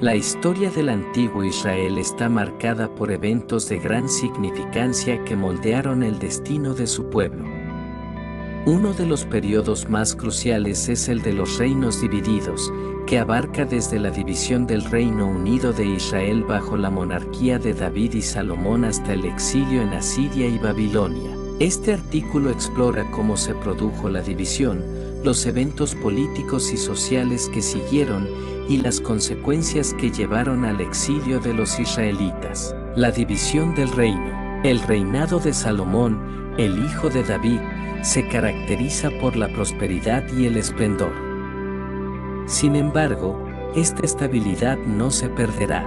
La historia del antiguo Israel está marcada por eventos de gran significancia que moldearon el destino de su pueblo. Uno de los periodos más cruciales es el de los reinos divididos, que abarca desde la división del Reino Unido de Israel bajo la monarquía de David y Salomón hasta el exilio en Asiria y Babilonia. Este artículo explora cómo se produjo la división, los eventos políticos y sociales que siguieron y las consecuencias que llevaron al exilio de los israelitas. La división del reino. El reinado de Salomón, el hijo de David, se caracteriza por la prosperidad y el esplendor. Sin embargo, esta estabilidad no se perderá.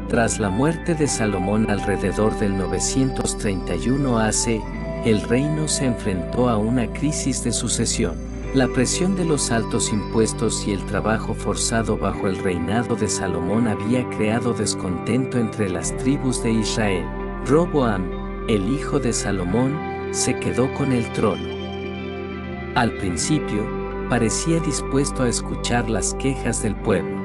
Tras la muerte de Salomón alrededor del 931 AC, el reino se enfrentó a una crisis de sucesión. La presión de los altos impuestos y el trabajo forzado bajo el reinado de Salomón había creado descontento entre las tribus de Israel. Roboam, el hijo de Salomón, se quedó con el trono. Al principio, parecía dispuesto a escuchar las quejas del pueblo.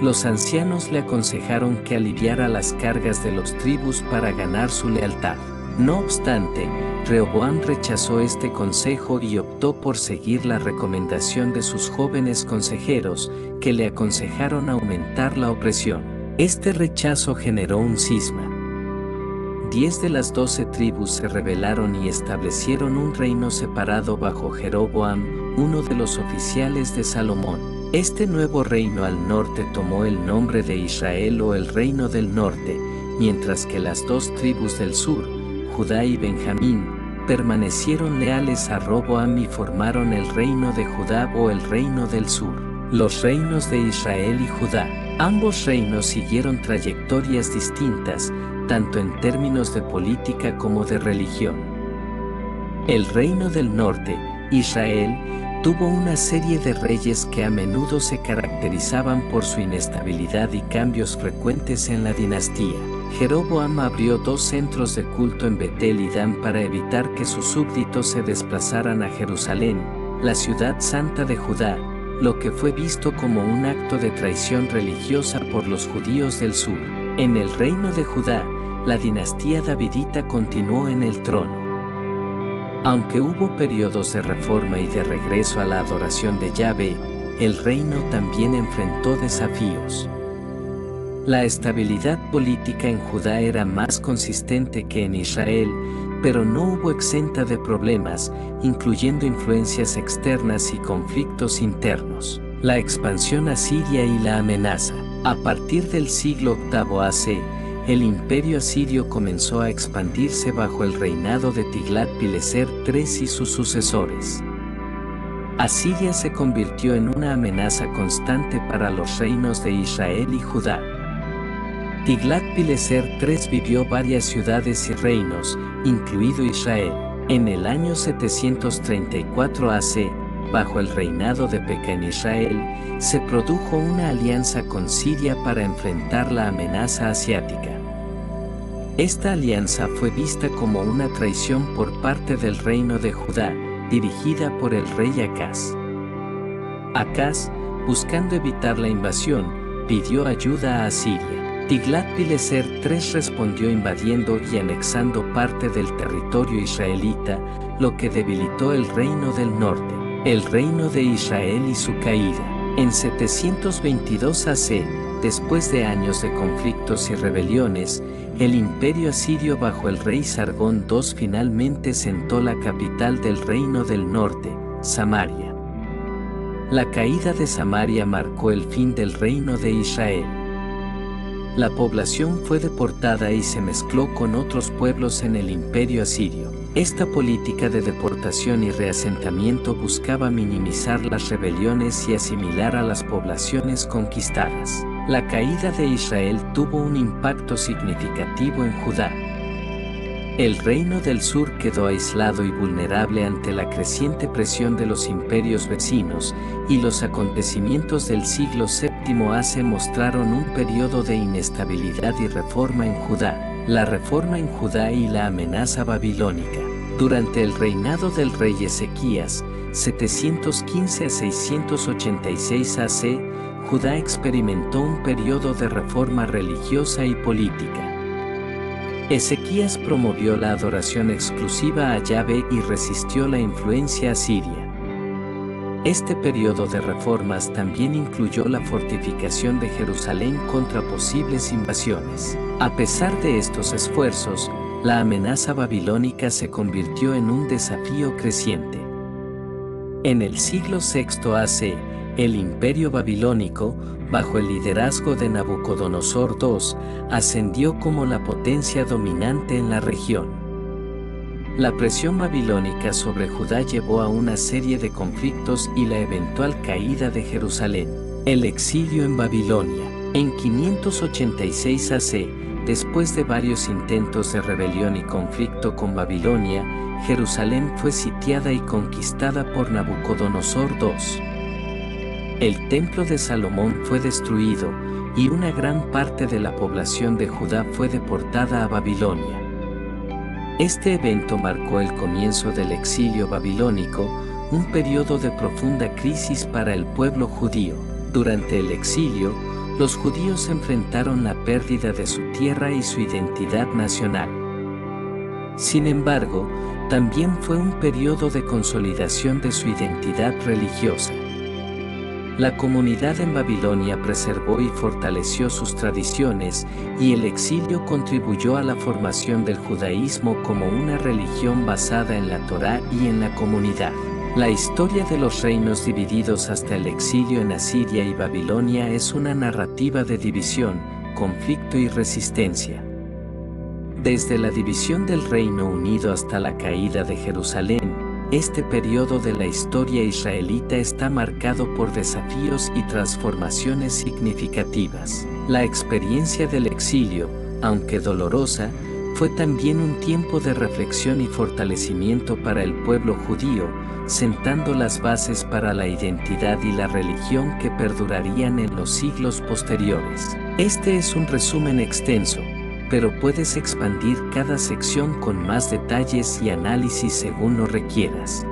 Los ancianos le aconsejaron que aliviara las cargas de los tribus para ganar su lealtad. No obstante, Rehoboam rechazó este consejo y optó por seguir la recomendación de sus jóvenes consejeros, que le aconsejaron aumentar la opresión. Este rechazo generó un cisma. 10 de las 12 tribus se rebelaron y establecieron un reino separado bajo Jeroboam, uno de los oficiales de Salomón. Este nuevo reino al norte tomó el nombre de Israel o el Reino del Norte, mientras que las 2 tribus del sur, Judá y Benjamín, permanecieron leales a Roboam y formaron el Reino de Judá o el Reino del Sur. Los reinos de Israel y Judá. Ambos reinos siguieron trayectorias distintas, tanto en términos de política como de religión. El Reino del Norte, Israel, tuvo una serie de reyes que a menudo se caracterizaban por su inestabilidad y cambios frecuentes en la dinastía. Jeroboam abrió 2 centros de culto en Betel y Dan para evitar que sus súbditos se desplazaran a Jerusalén, la ciudad santa de Judá, lo que fue visto como un acto de traición religiosa por los judíos del sur. En el reino de Judá, la dinastía davidita continuó en el trono. Aunque hubo periodos de reforma y de regreso a la adoración de Yahvé, el reino también enfrentó desafíos. La estabilidad política en Judá era más consistente que en Israel, pero no hubo exenta de problemas, incluyendo influencias externas y conflictos internos. La expansión asiria y la amenaza. A partir del siglo VIII AC, el imperio asirio comenzó a expandirse bajo el reinado de Tiglat-Pileser III y sus sucesores. Asiria se convirtió en una amenaza constante para los reinos de Israel y Judá. Tiglat-Pileser III vivió varias ciudades y reinos, incluido Israel. En el año 734 AC, bajo el reinado de Peka en Israel, se produjo una alianza con Siria para enfrentar la amenaza asiática. Esta alianza fue vista como una traición por parte del reino de Judá, dirigida por el rey Acaz. Acaz, buscando evitar la invasión, pidió ayuda a Asiria. Tiglat-Pileser III respondió invadiendo y anexando parte del territorio israelita, lo que debilitó el reino del norte, el reino de Israel y su caída. En 722 AC, después de años de conflictos y rebeliones, el imperio asirio bajo el rey Sargón II finalmente sentó la capital del reino del norte, Samaria. La caída de Samaria marcó el fin del reino de Israel. La población fue deportada y se mezcló con otros pueblos en el imperio asirio. Esta política de deportación y reasentamiento buscaba minimizar las rebeliones y asimilar a las poblaciones conquistadas. La caída de Israel tuvo un impacto significativo en Judá. El reino del sur quedó aislado y vulnerable ante la creciente presión de los imperios vecinos, y los acontecimientos del siglo VII AC mostraron un periodo de inestabilidad y reforma en Judá. La reforma en Judá y la amenaza babilónica. Durante el reinado del rey Ezequías, 715 a 686 AC, Judá experimentó un periodo de reforma religiosa y política. Ezequías promovió la adoración exclusiva a Yahvé y resistió la influencia asiria. Este periodo de reformas también incluyó la fortificación de Jerusalén contra posibles invasiones. A pesar de estos esfuerzos, la amenaza babilónica se convirtió en un desafío creciente. En el siglo VI AC, el Imperio Babilónico, bajo el liderazgo de Nabucodonosor II, ascendió como la potencia dominante en la región. La presión babilónica sobre Judá llevó a una serie de conflictos y la eventual caída de Jerusalén. El exilio en Babilonia. En 586 AC, después de varios intentos de rebelión y conflicto con Babilonia, Jerusalén fue sitiada y conquistada por Nabucodonosor II. El templo de Salomón fue destruido, y una gran parte de la población de Judá fue deportada a Babilonia. Este evento marcó el comienzo del exilio babilónico, un periodo de profunda crisis para el pueblo judío. Durante el exilio, los judíos enfrentaron la pérdida de su tierra y su identidad nacional. Sin embargo, también fue un periodo de consolidación de su identidad religiosa. La comunidad en Babilonia preservó y fortaleció sus tradiciones, y el exilio contribuyó a la formación del judaísmo como una religión basada en la Torá y en la comunidad. La historia de los reinos divididos hasta el exilio en Asiria y Babilonia es una narrativa de división, conflicto y resistencia. Desde la división del Reino Unido hasta la caída de Jerusalén, este periodo de la historia israelita está marcado por desafíos y transformaciones significativas. La experiencia del exilio, aunque dolorosa, fue también un tiempo de reflexión y fortalecimiento para el pueblo judío, sentando las bases para la identidad y la religión que perdurarían en los siglos posteriores. Este es un resumen extenso, pero puedes expandir cada sección con más detalles y análisis según lo requieras.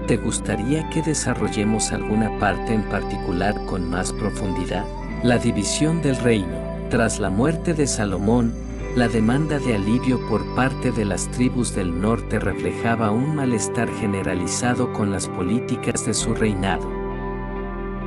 ¿Te gustaría que desarrollemos alguna parte en particular con más profundidad? La división del reino. Tras la muerte de Salomón, la demanda de alivio por parte de las tribus del norte reflejaba un malestar generalizado con las políticas de su reinado.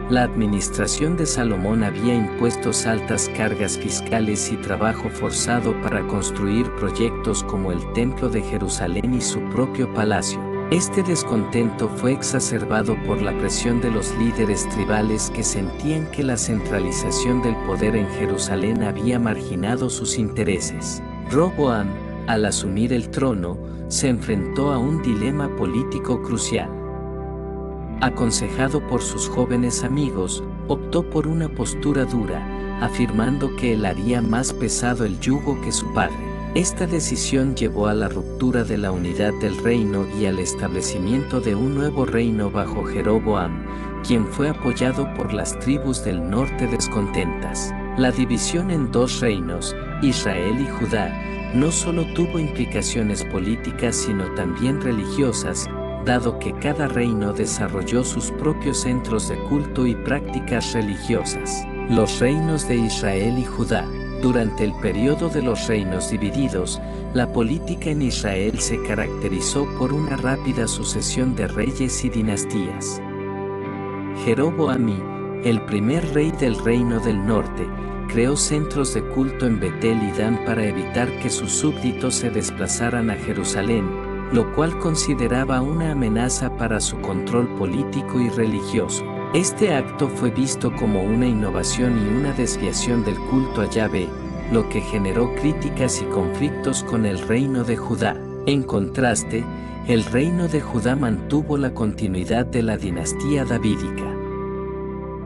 La administración de Salomón había impuesto altas cargas fiscales y trabajo forzado para construir proyectos como el Templo de Jerusalén y su propio palacio. Este descontento fue exacerbado por la presión de los líderes tribales que sentían que la centralización del poder en Jerusalén había marginado sus intereses. Roboam, al asumir el trono, se enfrentó a un dilema político crucial. Aconsejado por sus jóvenes amigos, optó por una postura dura, afirmando que él haría más pesado el yugo que su padre. Esta decisión llevó a la ruptura de la unidad del reino y al establecimiento de un nuevo reino bajo Jeroboam, quien fue apoyado por las tribus del norte descontentas. La división en dos reinos, Israel y Judá, no solo tuvo implicaciones políticas sino también religiosas, dado que cada reino desarrolló sus propios centros de culto y prácticas religiosas. Los reinos de Israel y Judá. Durante el periodo de los reinos divididos, la política en Israel se caracterizó por una rápida sucesión de reyes y dinastías. Jeroboam, el primer rey del reino del norte, creó centros de culto en Betel y Dan para evitar que sus súbditos se desplazaran a Jerusalén, lo cual consideraba una amenaza para su control político y religioso. Este acto fue visto como una innovación y una desviación del culto a Yahvé, lo que generó críticas y conflictos con el reino de Judá. En contraste, el reino de Judá mantuvo la continuidad de la dinastía davídica.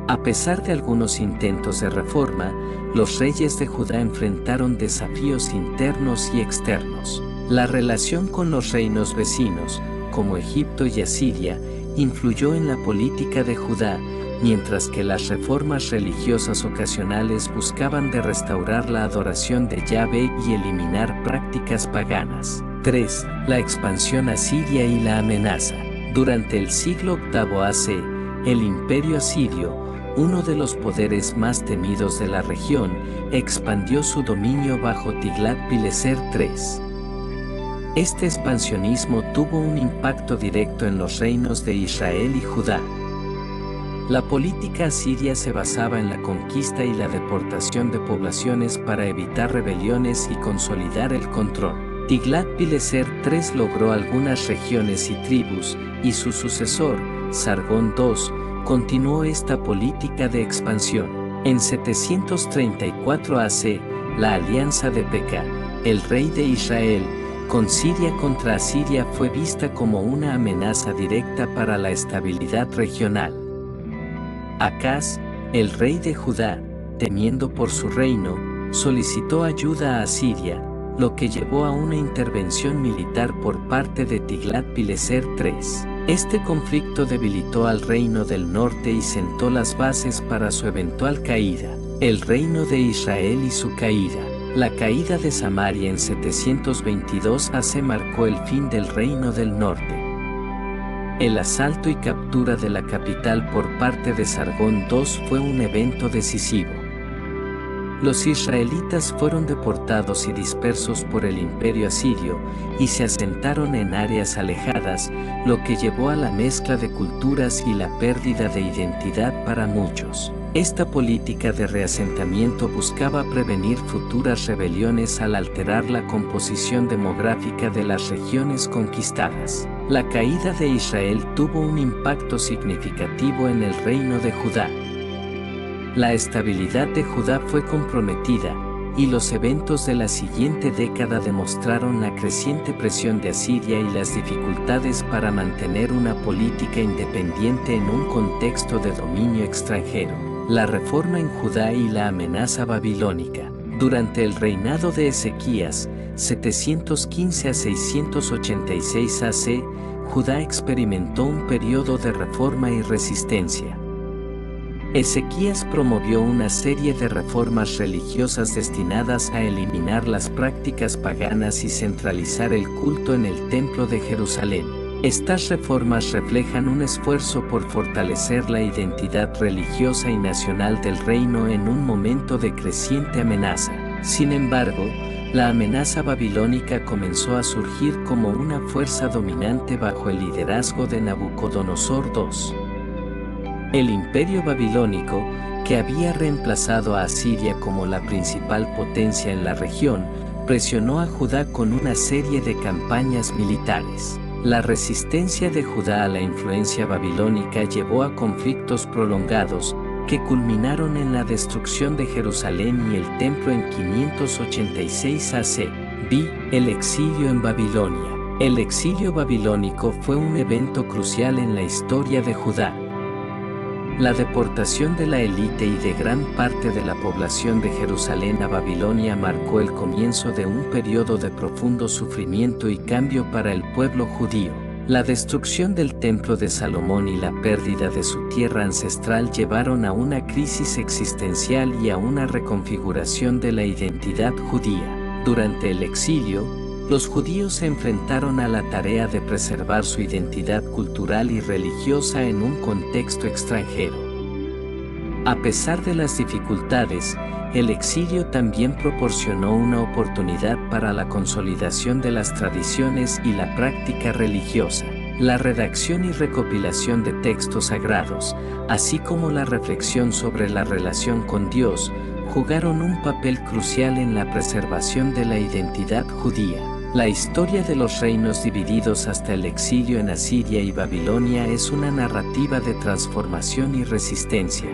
A pesar de algunos intentos de reforma, los reyes de Judá enfrentaron desafíos internos y externos. La relación con los reinos vecinos, como Egipto y Asiria, influyó en la política de Judá, mientras que las reformas religiosas ocasionales buscaban de restaurar la adoración de Yahvé y eliminar prácticas paganas. 3. La expansión asiria y la amenaza. Durante el siglo VIII AC, el imperio asirio, uno de los poderes más temidos de la región, expandió su dominio bajo Tiglat-Pileser III. Este expansionismo tuvo un impacto directo en los reinos de Israel y Judá. La política asiria se basaba en la conquista y la deportación de poblaciones para evitar rebeliones y consolidar el control. Tiglat-Pileser III logró algunas regiones y tribus, y su sucesor, Sargón II, continuó esta política de expansión. En 734 AC, la alianza de Pekah, el rey de Israel, con Siria contra Asiria fue vista como una amenaza directa para la estabilidad regional. Acaz, el rey de Judá, temiendo por su reino, solicitó ayuda a Asiria, lo que llevó a una intervención militar por parte de Tiglat-Pileser III. Este conflicto debilitó al reino del norte y sentó las bases para su eventual caída. El reino de Israel y su caída. La caída de Samaria en 722 AC marcó el fin del reino del norte. El asalto y captura de la capital por parte de Sargón II fue un evento decisivo. Los israelitas fueron deportados y dispersos por el imperio asirio y se asentaron en áreas alejadas, lo que llevó a la mezcla de culturas y la pérdida de identidad para muchos. Esta política de reasentamiento buscaba prevenir futuras rebeliones al alterar la composición demográfica de las regiones conquistadas. La caída de Israel tuvo un impacto significativo en el reino de Judá. La estabilidad de Judá fue comprometida, y los eventos de la siguiente década demostraron la creciente presión de Asiria y las dificultades para mantener una política independiente en un contexto de dominio extranjero. La reforma en Judá y la amenaza babilónica. Durante el reinado de Ezequías, 715 a 686 AC, Judá experimentó un periodo de reforma y resistencia. Ezequías promovió una serie de reformas religiosas destinadas a eliminar las prácticas paganas y centralizar el culto en el Templo de Jerusalén. Estas reformas reflejan un esfuerzo por fortalecer la identidad religiosa y nacional del reino en un momento de creciente amenaza. Sin embargo, la amenaza babilónica comenzó a surgir como una fuerza dominante bajo el liderazgo de Nabucodonosor II. El imperio babilónico, que había reemplazado a Asiria como la principal potencia en la región, presionó a Judá con una serie de campañas militares. La resistencia de Judá a la influencia babilónica llevó a conflictos prolongados, que culminaron en la destrucción de Jerusalén y el templo en 586 AC. El exilio en Babilonia. El exilio babilónico fue un evento crucial en la historia de Judá. La deportación de la élite y de gran parte de la población de Jerusalén a Babilonia marcó el comienzo de un periodo de profundo sufrimiento y cambio para el pueblo judío. La destrucción del templo de Salomón y la pérdida de su tierra ancestral llevaron a una crisis existencial y a una reconfiguración de la identidad judía. Durante el exilio, los judíos se enfrentaron a la tarea de preservar su identidad cultural y religiosa en un contexto extranjero. A pesar de las dificultades, el exilio también proporcionó una oportunidad para la consolidación de las tradiciones y la práctica religiosa. La redacción y recopilación de textos sagrados, así como la reflexión sobre la relación con Dios, jugaron un papel crucial en la preservación de la identidad judía. La historia de los reinos divididos hasta el exilio en Asiria y Babilonia es una narrativa de transformación y resistencia.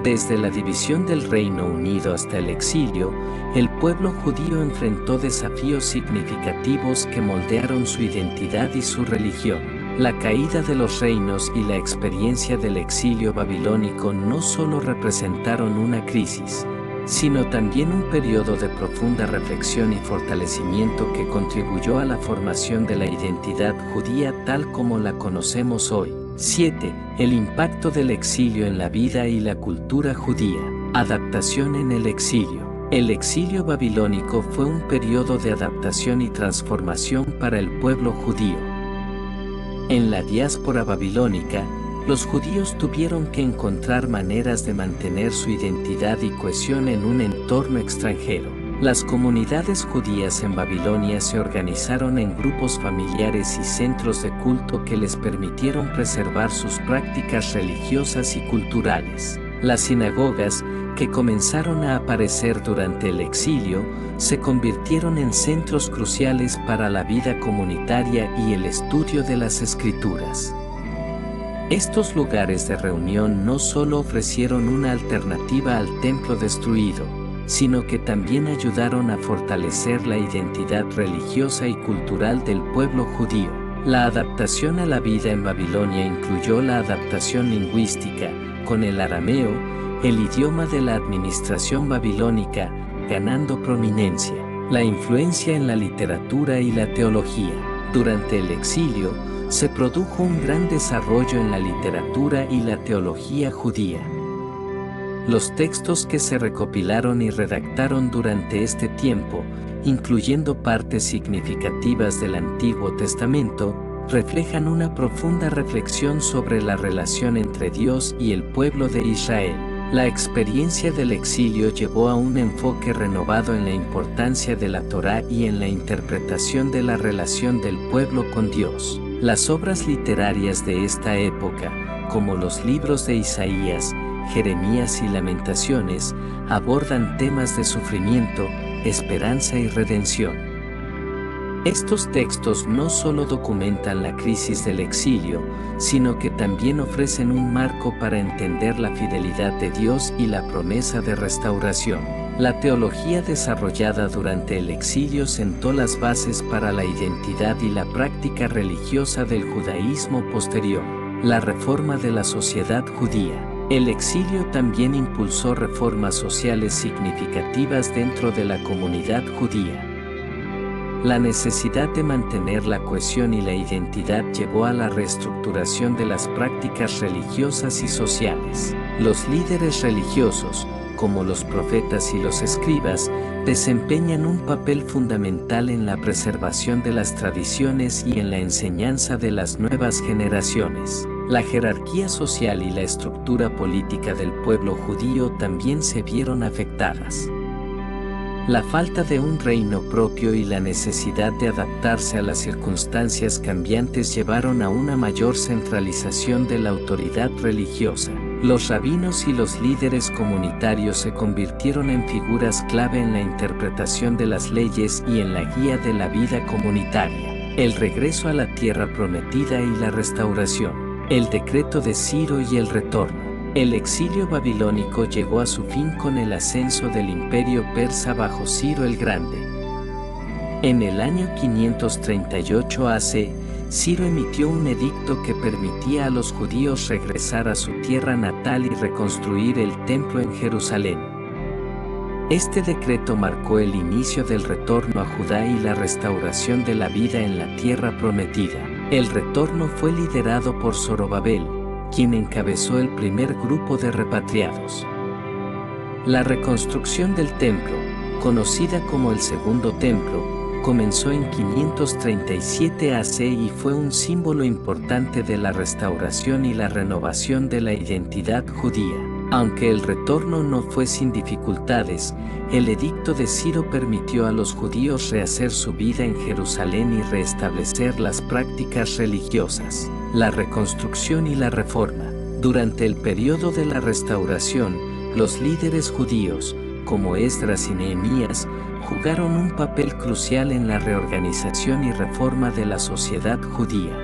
Desde la división del Reino Unido hasta el exilio, el pueblo judío enfrentó desafíos significativos que moldearon su identidad y su religión. La caída de los reinos y la experiencia del exilio babilónico no solo representaron una crisis, sino también un periodo de profunda reflexión y fortalecimiento que contribuyó a la formación de la identidad judía tal como la conocemos hoy. 7. El impacto del exilio en la vida y la cultura judía. Adaptación en el exilio. El exilio babilónico fue un periodo de adaptación y transformación para el pueblo judío. En la diáspora babilónica, los judíos tuvieron que encontrar maneras de mantener su identidad y cohesión en un entorno extranjero. Las comunidades judías en Babilonia se organizaron en grupos familiares y centros de culto que les permitieron preservar sus prácticas religiosas y culturales. Las sinagogas, que comenzaron a aparecer durante el exilio, se convirtieron en centros cruciales para la vida comunitaria y el estudio de las Escrituras. Estos lugares de reunión no solo ofrecieron una alternativa al templo destruido, sino que también ayudaron a fortalecer la identidad religiosa y cultural del pueblo judío. La adaptación a la vida en Babilonia incluyó la adaptación lingüística, con el arameo, el idioma de la administración babilónica, ganando prominencia, la influencia en la literatura y la teología. Durante el exilio, se produjo un gran desarrollo en la literatura y la teología judía. Los textos que se recopilaron y redactaron durante este tiempo, incluyendo partes significativas del Antiguo Testamento, reflejan una profunda reflexión sobre la relación entre Dios y el pueblo de Israel. La experiencia del exilio llevó a un enfoque renovado en la importancia de la Torá y en la interpretación de la relación del pueblo con Dios. Las obras literarias de esta época, como los libros de Isaías, Jeremías y Lamentaciones, abordan temas de sufrimiento, esperanza y redención. Estos textos no solo documentan la crisis del exilio, sino que también ofrecen un marco para entender la fidelidad de Dios y la promesa de restauración. La teología desarrollada durante el exilio sentó las bases para la identidad y la práctica religiosa del judaísmo posterior. La reforma de la sociedad judía. El exilio también impulsó reformas sociales significativas dentro de la comunidad judía. La necesidad de mantener la cohesión y la identidad llevó a la reestructuración de las prácticas religiosas y sociales. Los líderes religiosos, como los profetas y los escribas, desempeñan un papel fundamental en la preservación de las tradiciones y en la enseñanza de las nuevas generaciones. La jerarquía social y la estructura política del pueblo judío también se vieron afectadas. La falta de un reino propio y la necesidad de adaptarse a las circunstancias cambiantes llevaron a una mayor centralización de la autoridad religiosa. Los rabinos y los líderes comunitarios se convirtieron en figuras clave en la interpretación de las leyes y en la guía de la vida comunitaria. El regreso a la tierra prometida y la restauración. El decreto de Ciro y el retorno. El exilio babilónico llegó a su fin con el ascenso del imperio persa bajo Ciro el Grande. En el año 538 AC, Ciro emitió un edicto que permitía a los judíos regresar a su tierra natal y reconstruir el templo en Jerusalén. Este decreto marcó el inicio del retorno a Judá y la restauración de la vida en la tierra prometida. El retorno fue liderado por Zorobabel, quien encabezó el primer grupo de repatriados. La reconstrucción del templo, conocida como el Segundo Templo, comenzó en 537 AC y fue un símbolo importante de la restauración y la renovación de la identidad judía. Aunque el retorno no fue sin dificultades, el edicto de Ciro permitió a los judíos rehacer su vida en Jerusalén y restablecer las prácticas religiosas. La reconstrucción y la reforma. Durante el periodo de la restauración, los líderes judíos, como Esdras y Nehemías, jugaron un papel crucial en la reorganización y reforma de la sociedad judía.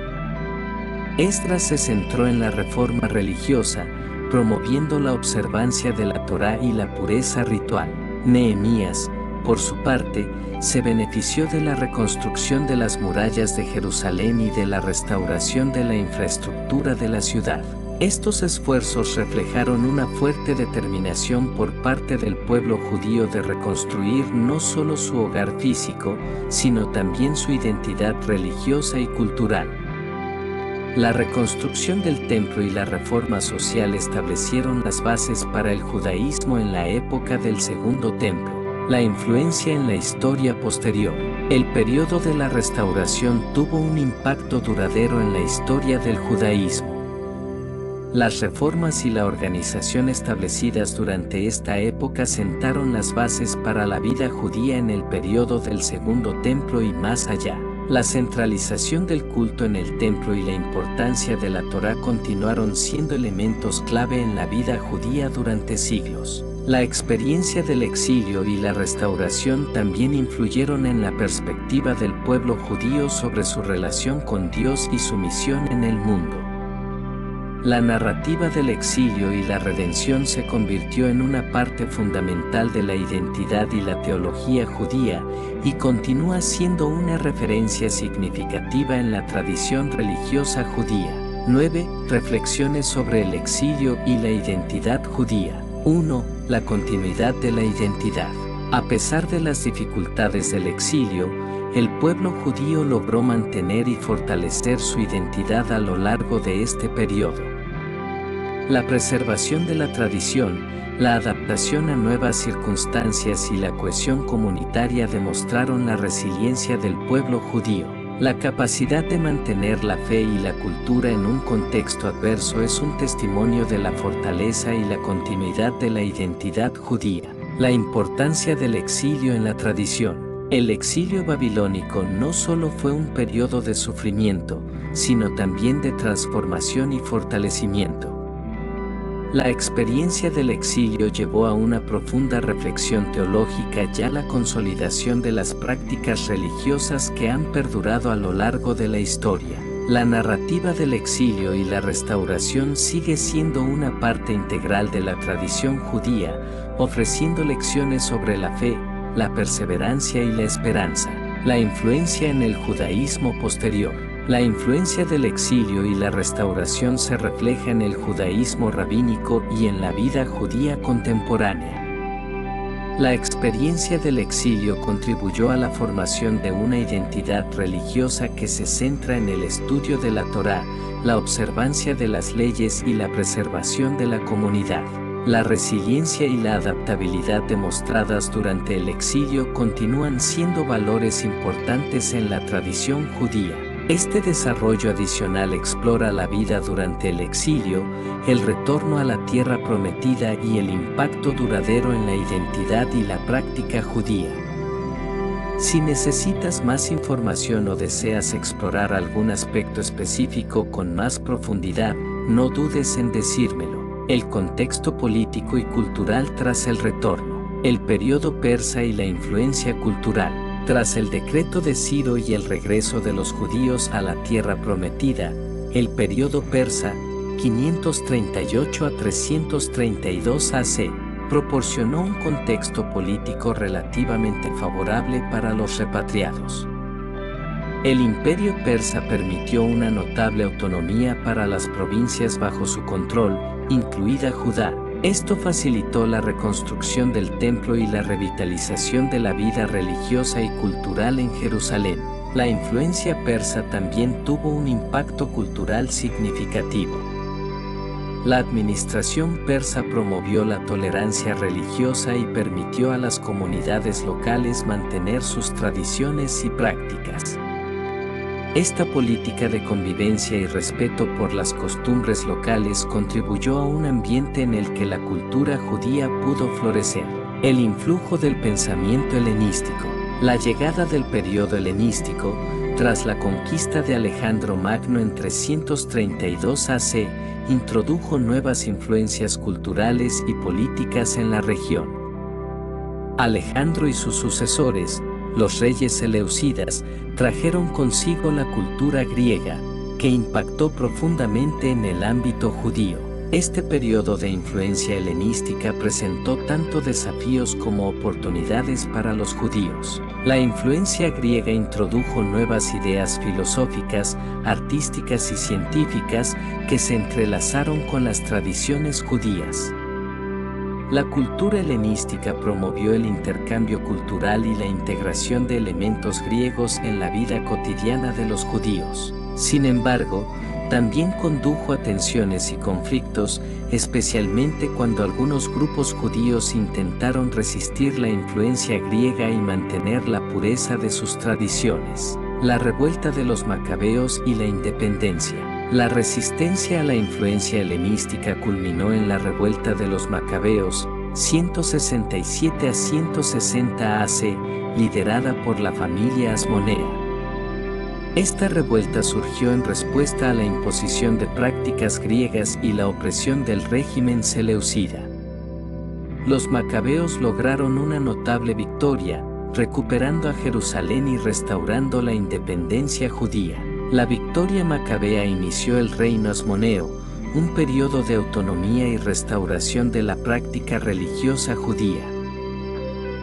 Esdras se centró en la reforma religiosa, promoviendo la observancia de la Torá y la pureza ritual. Nehemías, por su parte, se benefició de la reconstrucción de las murallas de Jerusalén y de la restauración de la infraestructura de la ciudad. Estos esfuerzos reflejaron una fuerte determinación por parte del pueblo judío de reconstruir no solo su hogar físico, sino también su identidad religiosa y cultural. La reconstrucción del templo y la reforma social establecieron las bases para el judaísmo en la época del Segundo Templo. La influencia en la historia posterior. El periodo de la restauración tuvo un impacto duradero en la historia del judaísmo. Las reformas y la organización establecidas durante esta época sentaron las bases para la vida judía en el periodo del Segundo Templo y más allá. La centralización del culto en el templo y la importancia de la Torá continuaron siendo elementos clave en la vida judía durante siglos. La experiencia del exilio y la restauración también influyeron en la perspectiva del pueblo judío sobre su relación con Dios y su misión en el mundo. La narrativa del exilio y la redención se convirtió en una parte fundamental de la identidad y la teología judía y continúa siendo una referencia significativa en la tradición religiosa judía. 9. Reflexiones sobre el exilio y la identidad judía. 1. La continuidad de la identidad. A pesar de las dificultades del exilio, el pueblo judío logró mantener y fortalecer su identidad a lo largo de este periodo. La preservación de la tradición, la adaptación a nuevas circunstancias y la cohesión comunitaria demostraron la resiliencia del pueblo judío. La capacidad de mantener la fe y la cultura en un contexto adverso es un testimonio de la fortaleza y la continuidad de la identidad judía. La importancia del exilio en la tradición. El exilio babilónico no solo fue un periodo de sufrimiento, sino también de transformación y fortalecimiento. La experiencia del exilio llevó a una profunda reflexión teológica y a la consolidación de las prácticas religiosas que han perdurado a lo largo de la historia. La narrativa del exilio y la restauración sigue siendo una parte integral de la tradición judía, ofreciendo lecciones sobre la fe, la perseverancia y la esperanza. La influencia en el judaísmo posterior. La influencia del exilio y la restauración se refleja en el judaísmo rabínico y en la vida judía contemporánea. La experiencia del exilio contribuyó a la formación de una identidad religiosa que se centra en el estudio de la Torá, la observancia de las leyes y la preservación de la comunidad. La resiliencia y la adaptabilidad demostradas durante el exilio continúan siendo valores importantes en la tradición judía. Este desarrollo adicional explora la vida durante el exilio, el retorno a la tierra prometida y el impacto duradero en la identidad y la práctica judía. Si necesitas más información o deseas explorar algún aspecto específico con más profundidad, no dudes en decírmelo. El contexto político y cultural tras el retorno. El periodo persa y la influencia cultural. Tras el decreto de Ciro y el regreso de los judíos a la tierra prometida, el periodo persa, 538 a 332 AC, proporcionó un contexto político relativamente favorable para los repatriados. El imperio persa permitió una notable autonomía para las provincias bajo su control, incluida Judá. Esto facilitó la reconstrucción del templo y la revitalización de la vida religiosa y cultural en Jerusalén. La influencia persa también tuvo un impacto cultural significativo. La administración persa promovió la tolerancia religiosa y permitió a las comunidades locales mantener sus tradiciones y prácticas. Esta política de convivencia y respeto por las costumbres locales contribuyó a un ambiente en el que la cultura judía pudo florecer. El influjo del pensamiento helenístico. La llegada del periodo helenístico, tras la conquista de Alejandro Magno en 332 AC, introdujo nuevas influencias culturales y políticas en la región. Alejandro y sus sucesores, los reyes seleucidas, trajeron consigo la cultura griega, que impactó profundamente en el ámbito judío. Este periodo de influencia helenística presentó tanto desafíos como oportunidades para los judíos. La influencia griega introdujo nuevas ideas filosóficas, artísticas y científicas que se entrelazaron con las tradiciones judías. La cultura helenística promovió el intercambio cultural y la integración de elementos griegos en la vida cotidiana de los judíos. Sin embargo, también condujo a tensiones y conflictos, especialmente cuando algunos grupos judíos intentaron resistir la influencia griega y mantener la pureza de sus tradiciones. La revuelta de los macabeos y la independencia. La resistencia a la influencia helenística culminó en la revuelta de los Macabeos, 167 a 160 AC, liderada por la familia Asmonea. Esta revuelta surgió en respuesta a la imposición de prácticas griegas y la opresión del régimen seleucida. Los Macabeos lograron una notable victoria, recuperando a Jerusalén y restaurando la independencia judía. La victoria macabea inició el reino asmoneo, un periodo de autonomía y restauración de la práctica religiosa judía.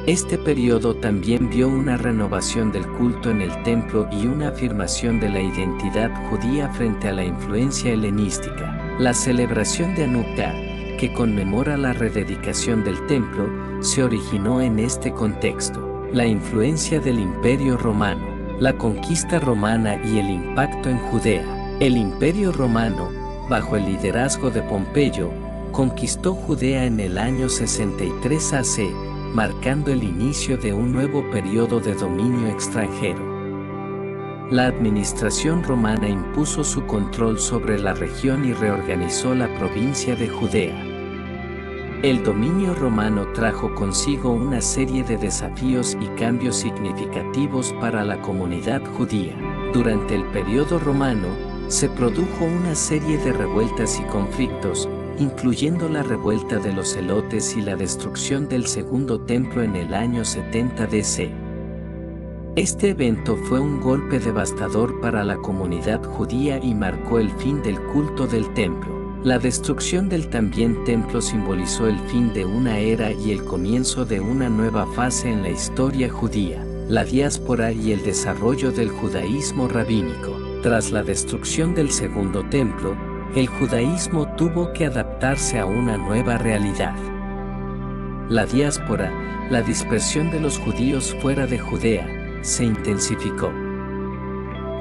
Este periodo también vio una renovación del culto en el templo y una afirmación de la identidad judía frente a la influencia helenística. La celebración de Hanukkah, que conmemora la rededicación del templo, se originó en este contexto. La influencia del Imperio Romano, la conquista romana y el impacto en Judea. El Imperio Romano, bajo el liderazgo de Pompeyo, conquistó Judea en el año 63 AC, marcando el inicio de un nuevo periodo de dominio extranjero. La administración romana impuso su control sobre la región y reorganizó la provincia de Judea. El dominio romano trajo consigo una serie de desafíos y cambios significativos para la comunidad judía. Durante el periodo romano, se produjo una serie de revueltas y conflictos, incluyendo la revuelta de los celotes y la destrucción del segundo templo en el año 70 DC. Este evento fue un golpe devastador para la comunidad judía y marcó el fin del culto del templo. La destrucción del también templo simbolizó el fin de una era y el comienzo de una nueva fase en la historia judía, la diáspora y el desarrollo del judaísmo rabínico. Tras la destrucción del segundo templo, el judaísmo tuvo que adaptarse a una nueva realidad. La diáspora, la dispersión de los judíos fuera de Judea, se intensificó.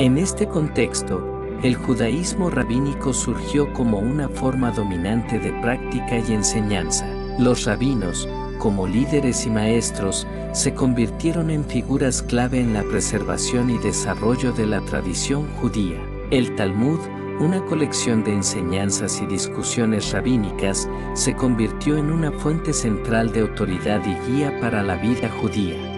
En este contexto, el judaísmo rabínico surgió como una forma dominante de práctica y enseñanza. Los rabinos, como líderes y maestros, se convirtieron en figuras clave en la preservación y desarrollo de la tradición judía. El Talmud, una colección de enseñanzas y discusiones rabínicas, se convirtió en una fuente central de autoridad y guía para la vida judía.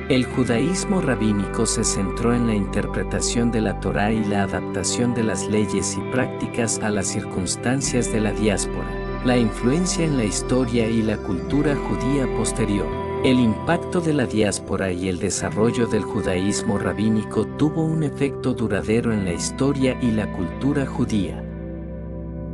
El judaísmo rabínico se centró en la interpretación de la Torá y la adaptación de las leyes y prácticas a las circunstancias de la diáspora. La influencia en la historia y la cultura judía posterior. El impacto de la diáspora y el desarrollo del judaísmo rabínico tuvo un efecto duradero en la historia y la cultura judía.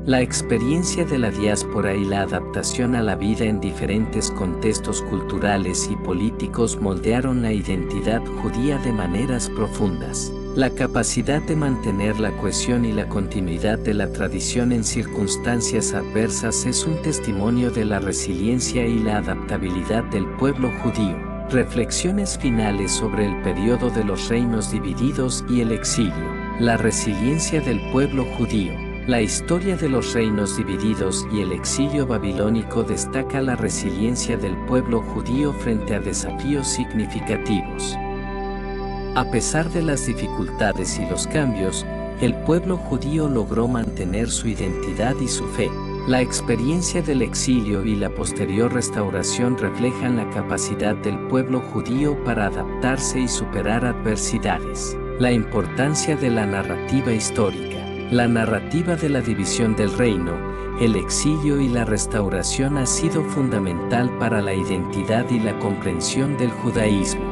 La experiencia de la diáspora y la adaptación a la vida en diferentes contextos culturales y políticos moldearon la identidad judía de maneras profundas. La capacidad de mantener la cohesión y la continuidad de la tradición en circunstancias adversas es un testimonio de la resiliencia y la adaptabilidad del pueblo judío. Reflexiones finales sobre el periodo de los reinos divididos y el exilio. La resiliencia del pueblo judío. La historia de los reinos divididos y el exilio babilónico destaca la resiliencia del pueblo judío frente a desafíos significativos. A pesar de las dificultades y los cambios, el pueblo judío logró mantener su identidad y su fe. La experiencia del exilio y la posterior restauración reflejan la capacidad del pueblo judío para adaptarse y superar adversidades. La importancia de la narrativa histórica. La narrativa de la división del reino, el exilio y la restauración ha sido fundamental para la identidad y la comprensión del judaísmo.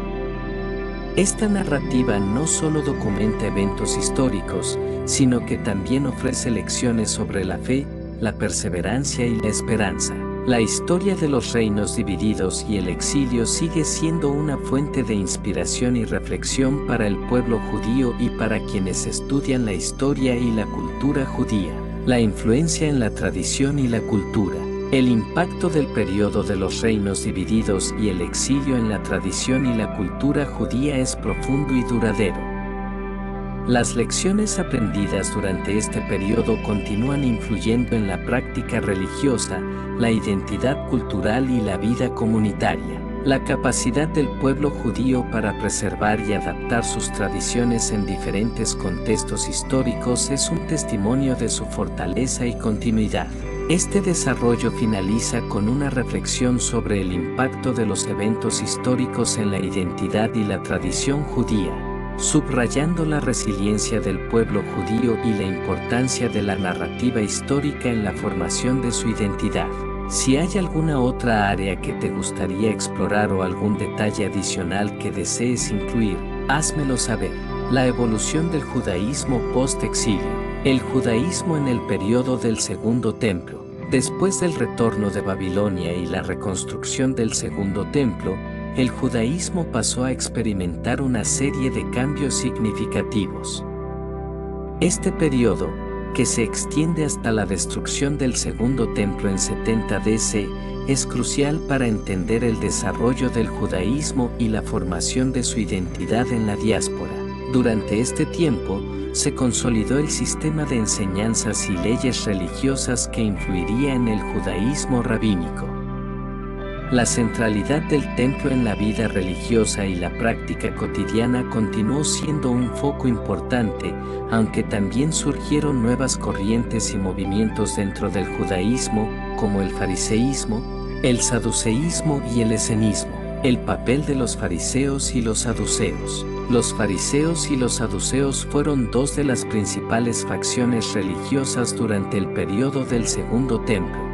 Esta narrativa no solo documenta eventos históricos, sino que también ofrece lecciones sobre la fe, la perseverancia y la esperanza. La historia de los reinos divididos y el exilio sigue siendo una fuente de inspiración y reflexión para el pueblo judío y para quienes estudian la historia y la cultura judía. La influencia en la tradición y la cultura. El impacto del periodo de los reinos divididos y el exilio en la tradición y la cultura judía es profundo y duradero. Las lecciones aprendidas durante este periodo continúan influyendo en la práctica religiosa, la identidad cultural y la vida comunitaria. La capacidad del pueblo judío para preservar y adaptar sus tradiciones en diferentes contextos históricos es un testimonio de su fortaleza y continuidad. Este desarrollo finaliza con una reflexión sobre el impacto de los eventos históricos en la identidad y la tradición judía, subrayando la resiliencia del pueblo judío y la importancia de la narrativa histórica en la formación de su identidad. Si hay alguna otra área que te gustaría explorar o algún detalle adicional que desees incluir, házmelo saber. La evolución del judaísmo post-exilio. El judaísmo en el periodo del Segundo Templo. Después del retorno de Babilonia y la reconstrucción del Segundo Templo, el judaísmo pasó a experimentar una serie de cambios significativos. Este periodo, que se extiende hasta la destrucción del Segundo Templo en 70 DC, es crucial para entender el desarrollo del judaísmo y la formación de su identidad en la diáspora. Durante este tiempo, se consolidó el sistema de enseñanzas y leyes religiosas que influiría en el judaísmo rabínico. La centralidad del templo en la vida religiosa y la práctica cotidiana continuó siendo un foco importante, aunque también surgieron nuevas corrientes y movimientos dentro del judaísmo, como el fariseísmo, el saduceísmo y el esenismo. El papel de los fariseos y los saduceos. Los fariseos y los saduceos fueron dos de las principales facciones religiosas durante el periodo del Segundo Templo.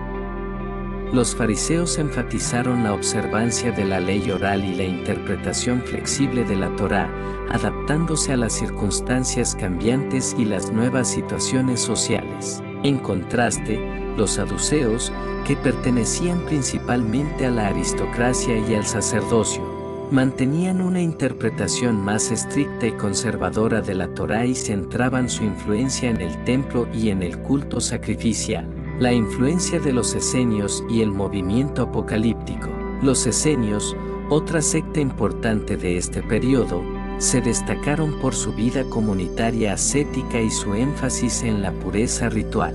Los fariseos enfatizaron la observancia de la ley oral y la interpretación flexible de la Torá, adaptándose a las circunstancias cambiantes y las nuevas situaciones sociales. En contraste, los saduceos, que pertenecían principalmente a la aristocracia y al sacerdocio, mantenían una interpretación más estricta y conservadora de la Torá y centraban su influencia en el templo y en el culto sacrificial. La influencia de los esenios y el movimiento apocalíptico. Los esenios, otra secta importante de este periodo, se destacaron por su vida comunitaria ascética y su énfasis en la pureza ritual.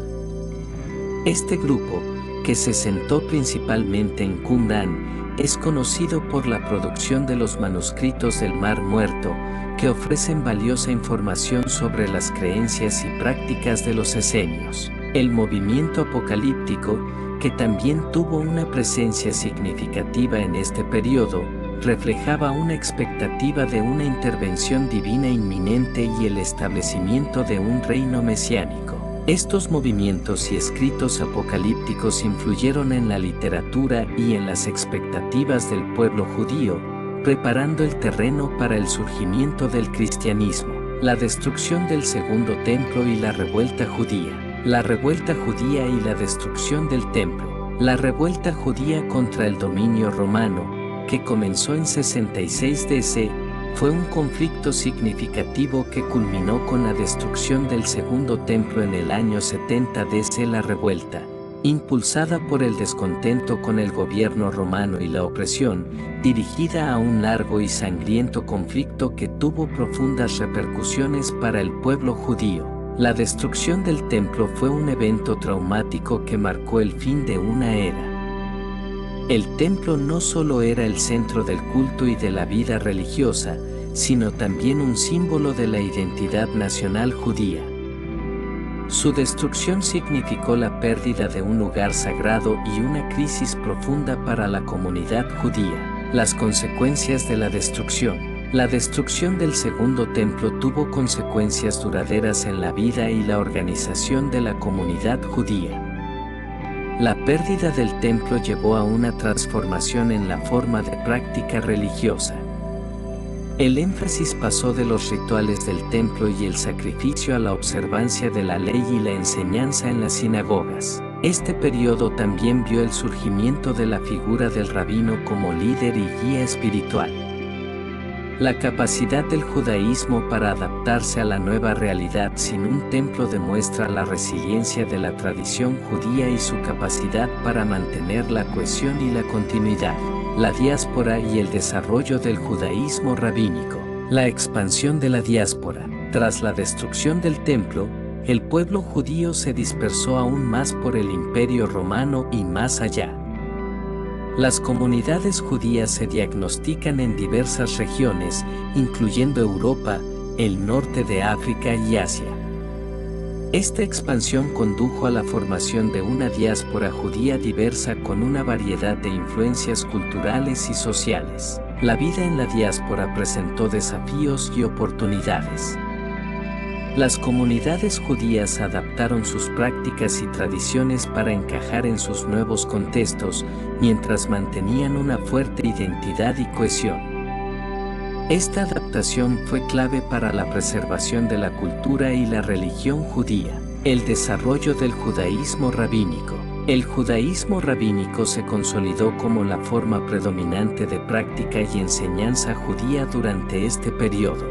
Este grupo, que se sentó principalmente en Qumrán, es conocido por la producción de los manuscritos del Mar Muerto, que ofrecen valiosa información sobre las creencias y prácticas de los esenios. El movimiento apocalíptico, que también tuvo una presencia significativa en este periodo, reflejaba una expectativa de una intervención divina inminente y el establecimiento de un reino mesiánico. Estos movimientos y escritos apocalípticos influyeron en la literatura y en las expectativas del pueblo judío, preparando el terreno para el surgimiento del cristianismo. La destrucción del Segundo Templo y la revuelta judía. La revuelta judía y la destrucción del templo. La revuelta judía contra el dominio romano, que comenzó en 66 DC, fue un conflicto significativo que culminó con la destrucción del Segundo Templo en el año 70 DC. La revuelta, impulsada por el descontento con el gobierno romano y la opresión, dirigida a un largo y sangriento conflicto que tuvo profundas repercusiones para el pueblo judío. La destrucción del templo fue un evento traumático que marcó el fin de una era. El templo no solo era el centro del culto y de la vida religiosa, sino también un símbolo de la identidad nacional judía. Su destrucción significó la pérdida de un lugar sagrado y una crisis profunda para la comunidad judía. Las consecuencias de la destrucción. La destrucción del Segundo Templo tuvo consecuencias duraderas en la vida y la organización de la comunidad judía. La pérdida del templo llevó a una transformación en la forma de práctica religiosa. El énfasis pasó de los rituales del templo y el sacrificio a la observancia de la ley y la enseñanza en las sinagogas. Este periodo también vio el surgimiento de la figura del rabino como líder y guía espiritual. La capacidad del judaísmo para adaptarse a la nueva realidad sin un templo demuestra la resiliencia de la tradición judía y su capacidad para mantener la cohesión y la continuidad. La diáspora y el desarrollo del judaísmo rabínico. La expansión de la diáspora. Tras la destrucción del templo, el pueblo judío se dispersó aún más por el Imperio Romano y más allá. Las comunidades judías se diagnostican en diversas regiones, incluyendo Europa, el norte de África y Asia. Esta expansión condujo a la formación de una diáspora judía diversa con una variedad de influencias culturales y sociales. La vida en la diáspora presentó desafíos y oportunidades. Las comunidades judías adaptaron sus prácticas y tradiciones para encajar en sus nuevos contextos, mientras mantenían una fuerte identidad y cohesión. Esta adaptación fue clave para la preservación de la cultura y la religión judía. El desarrollo del judaísmo rabínico. El judaísmo rabínico se consolidó como la forma predominante de práctica y enseñanza judía durante este periodo.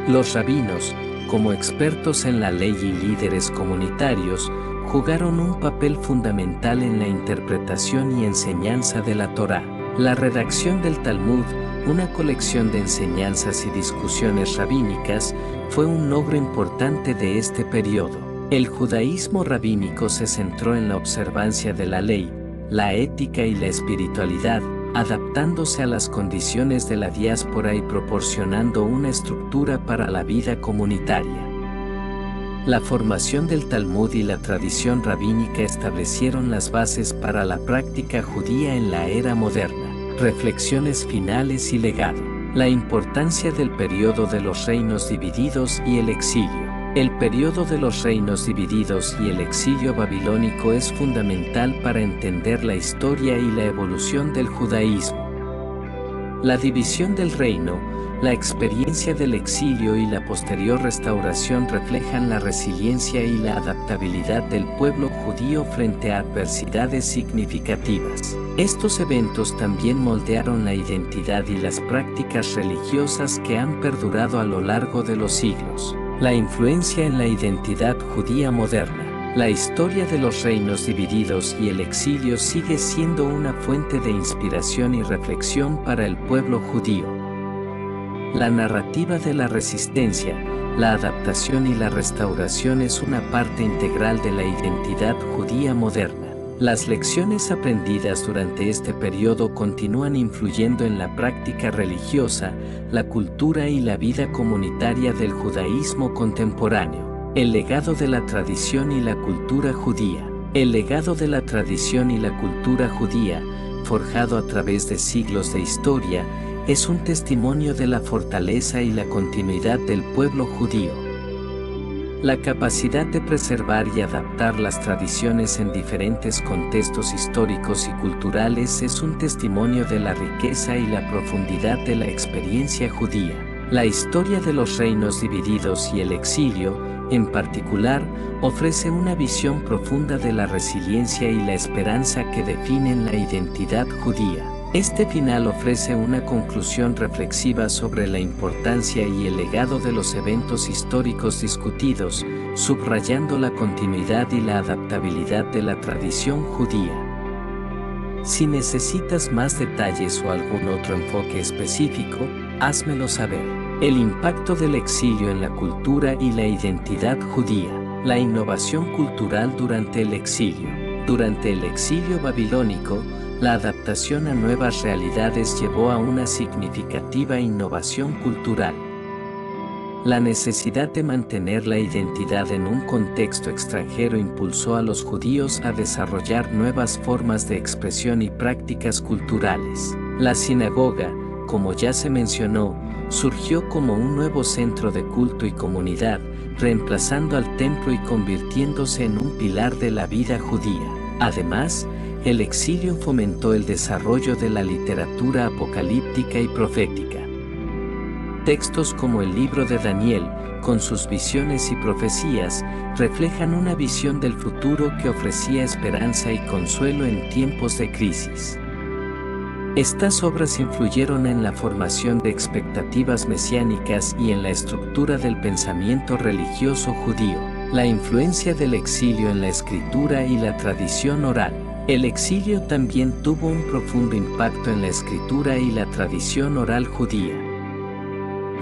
Los rabinos, como expertos en la ley y líderes comunitarios, jugaron un papel fundamental en la interpretación y enseñanza de la Torá. La redacción del Talmud, una colección de enseñanzas y discusiones rabínicas, fue un logro importante de este periodo. El judaísmo rabínico se centró en la observancia de la ley, la ética y la espiritualidad, adaptándose a las condiciones de la diáspora y proporcionando una estructura para la vida comunitaria. La formación del Talmud y la tradición rabínica establecieron las bases para la práctica judía en la era moderna. Reflexiones finales y legado. La importancia del periodo de los reinos divididos y el exilio. El periodo de los reinos divididos y el exilio babilónico es fundamental para entender la historia y la evolución del judaísmo. La división del reino, la experiencia del exilio y la posterior restauración reflejan la resiliencia y la adaptabilidad del pueblo judío frente a adversidades significativas. Estos eventos también moldearon la identidad y las prácticas religiosas que han perdurado a lo largo de los siglos. La influencia en la identidad judía moderna. La historia de los reinos divididos y el exilio sigue siendo una fuente de inspiración y reflexión para el pueblo judío. La narrativa de la resistencia, la adaptación y la restauración es una parte integral de la identidad judía moderna. Las lecciones aprendidas durante este periodo continúan influyendo en la práctica religiosa, la cultura y la vida comunitaria del judaísmo contemporáneo. El legado de la tradición y la cultura judía. El legado de la tradición y la cultura judía, forjado a través de siglos de historia, es un testimonio de la fortaleza y la continuidad del pueblo judío. La capacidad de preservar y adaptar las tradiciones en diferentes contextos históricos y culturales es un testimonio de la riqueza y la profundidad de la experiencia judía. La historia de los reinos divididos y el exilio, en particular, ofrece una visión profunda de la resiliencia y la esperanza que definen la identidad judía. Este final ofrece una conclusión reflexiva sobre la importancia y el legado de los eventos históricos discutidos, subrayando la continuidad y la adaptabilidad de la tradición judía. Si necesitas más detalles o algún otro enfoque específico, házmelo saber. El impacto del exilio en la cultura y la identidad judía. La innovación cultural durante el exilio. Durante el exilio babilónico, la adaptación a nuevas realidades llevó a una significativa innovación cultural. La necesidad de mantener la identidad en un contexto extranjero impulsó a los judíos a desarrollar nuevas formas de expresión y prácticas culturales. La sinagoga, como ya se mencionó, surgió como un nuevo centro de culto y comunidad, reemplazando al templo y convirtiéndose en un pilar de la vida judía. Además, el exilio fomentó el desarrollo de la literatura apocalíptica y profética. Textos como el libro de Daniel, con sus visiones y profecías, reflejan una visión del futuro que ofrecía esperanza y consuelo en tiempos de crisis. Estas obras influyeron en la formación de expectativas mesiánicas y en la estructura del pensamiento religioso judío. La influencia del exilio en la escritura y la tradición oral. El exilio también tuvo un profundo impacto en la escritura y la tradición oral judía.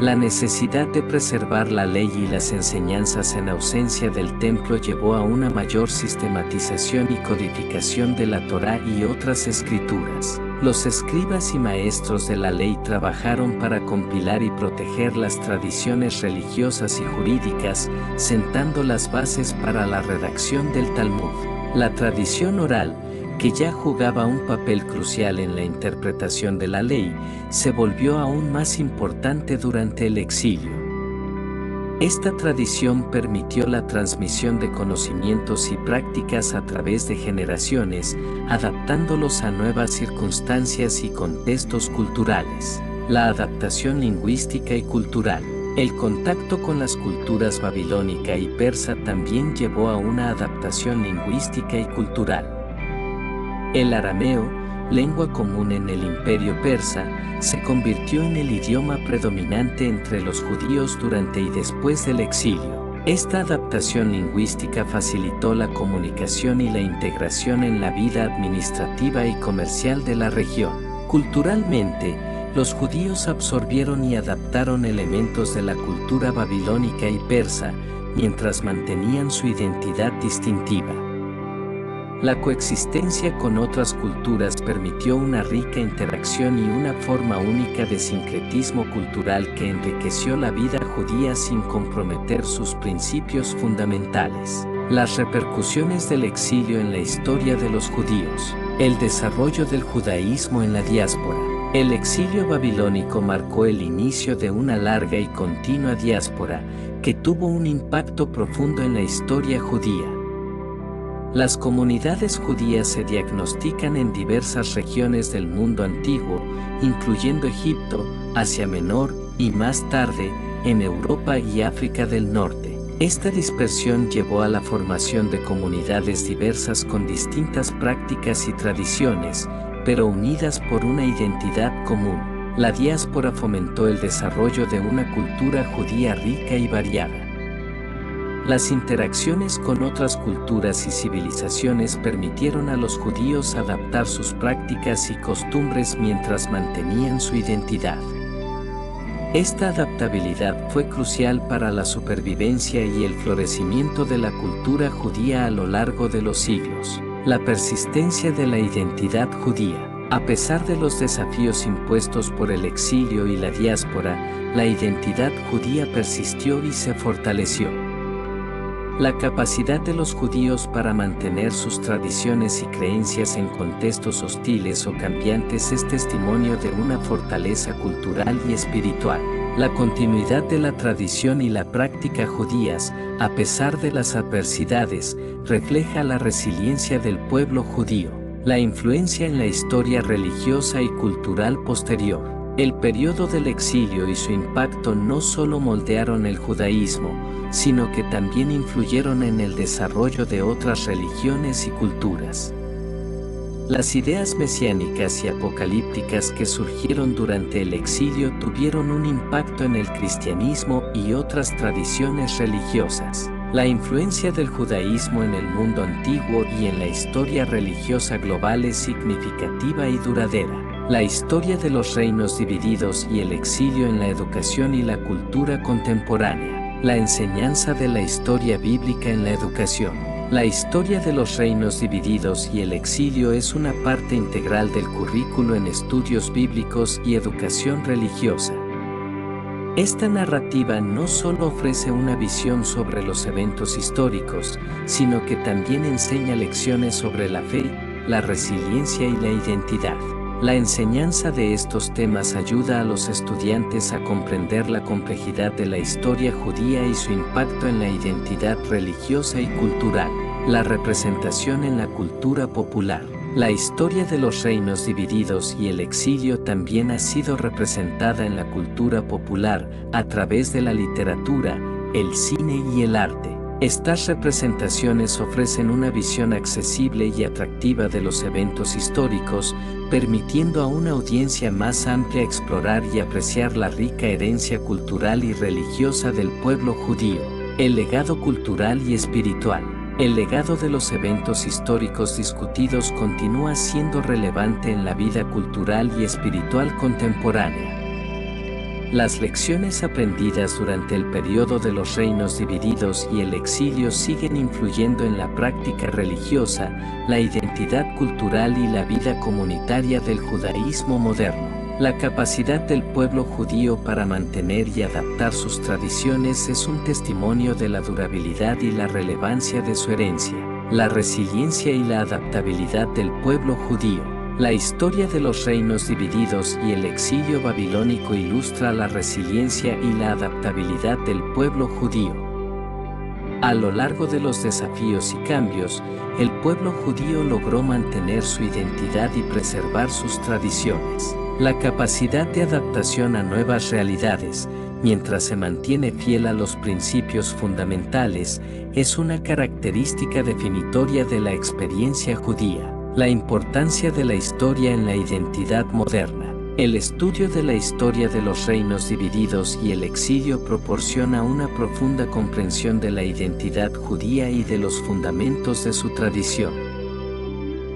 La necesidad de preservar la ley y las enseñanzas en ausencia del templo llevó a una mayor sistematización y codificación de la Torá y otras escrituras. Los escribas y maestros de la ley trabajaron para compilar y proteger las tradiciones religiosas y jurídicas, sentando las bases para la redacción del Talmud. La tradición oral, que ya jugaba un papel crucial en la interpretación de la ley, se volvió aún más importante durante el exilio. Esta tradición permitió la transmisión de conocimientos y prácticas a través de generaciones, adaptándolos a nuevas circunstancias y contextos culturales. La adaptación lingüística y cultural. El contacto con las culturas babilónica y persa también llevó a una adaptación lingüística y cultural. El arameo, lengua común en el imperio persa, se convirtió en el idioma predominante entre los judíos durante y después del exilio. Esta adaptación lingüística facilitó la comunicación y la integración en la vida administrativa y comercial de la región. Culturalmente, los judíos absorbieron y adaptaron elementos de la cultura babilónica y persa, mientras mantenían su identidad distintiva. La coexistencia con otras culturas permitió una rica interacción y una forma única de sincretismo cultural que enriqueció la vida judía sin comprometer sus principios fundamentales. Las repercusiones del exilio en la historia de los judíos. El desarrollo del judaísmo en la diáspora. El exilio babilónico marcó el inicio de una larga y continua diáspora que tuvo un impacto profundo en la historia judía. Las comunidades judías se diagnostican en diversas regiones del mundo antiguo, incluyendo Egipto, Asia Menor y más tarde, en Europa y África del Norte. Esta dispersión llevó a la formación de comunidades diversas con distintas prácticas y tradiciones, pero unidas por una identidad común. La diáspora fomentó el desarrollo de una cultura judía rica y variada. Las interacciones con otras culturas y civilizaciones permitieron a los judíos adaptar sus prácticas y costumbres mientras mantenían su identidad. Esta adaptabilidad fue crucial para la supervivencia y el florecimiento de la cultura judía a lo largo de los siglos. La persistencia de la identidad judía. A pesar de los desafíos impuestos por el exilio y la diáspora, la identidad judía persistió y se fortaleció. La capacidad de los judíos para mantener sus tradiciones y creencias en contextos hostiles o cambiantes es testimonio de una fortaleza cultural y espiritual. La continuidad de la tradición y la práctica judías, a pesar de las adversidades, refleja la resiliencia del pueblo judío. La influencia en la historia religiosa y cultural posterior. El periodo del exilio y su impacto no solo moldearon el judaísmo, sino que también influyeron en el desarrollo de otras religiones y culturas. Las ideas mesiánicas y apocalípticas que surgieron durante el exilio tuvieron un impacto en el cristianismo y otras tradiciones religiosas. La influencia del judaísmo en el mundo antiguo y en la historia religiosa global es significativa y duradera. La historia de los reinos divididos y el exilio en la educación y la cultura contemporánea. La enseñanza de la historia bíblica en la educación. La historia de los reinos divididos y el exilio es una parte integral del currículo en estudios bíblicos y educación religiosa. Esta narrativa no solo ofrece una visión sobre los eventos históricos, sino que también enseña lecciones sobre la fe, la resiliencia y la identidad. La enseñanza de estos temas ayuda a los estudiantes a comprender la complejidad de la historia judía y su impacto en la identidad religiosa y cultural. La representación en la cultura popular. La historia de los reinos divididos y el exilio también ha sido representada en la cultura popular a través de la literatura, el cine y el arte. Estas representaciones ofrecen una visión accesible y atractiva de los eventos históricos, permitiendo a una audiencia más amplia explorar y apreciar la rica herencia cultural y religiosa del pueblo judío. El legado cultural y espiritual. El legado de los eventos históricos discutidos continúa siendo relevante en la vida cultural y espiritual contemporánea. Las lecciones aprendidas durante el periodo de los reinos divididos y el exilio siguen influyendo en la práctica religiosa, la identidad cultural y la vida comunitaria del judaísmo moderno. La capacidad del pueblo judío para mantener y adaptar sus tradiciones es un testimonio de la durabilidad y la relevancia de su herencia. La resiliencia y la adaptabilidad del pueblo judío. La historia de los reinos divididos y el exilio babilónico ilustra la resiliencia y la adaptabilidad del pueblo judío. A lo largo de los desafíos y cambios, el pueblo judío logró mantener su identidad y preservar sus tradiciones. La capacidad de adaptación a nuevas realidades, mientras se mantiene fiel a los principios fundamentales, es una característica definitoria de la experiencia judía. La importancia de la historia en la identidad moderna. El estudio de la historia de los reinos divididos y el exilio proporciona una profunda comprensión de la identidad judía y de los fundamentos de su tradición.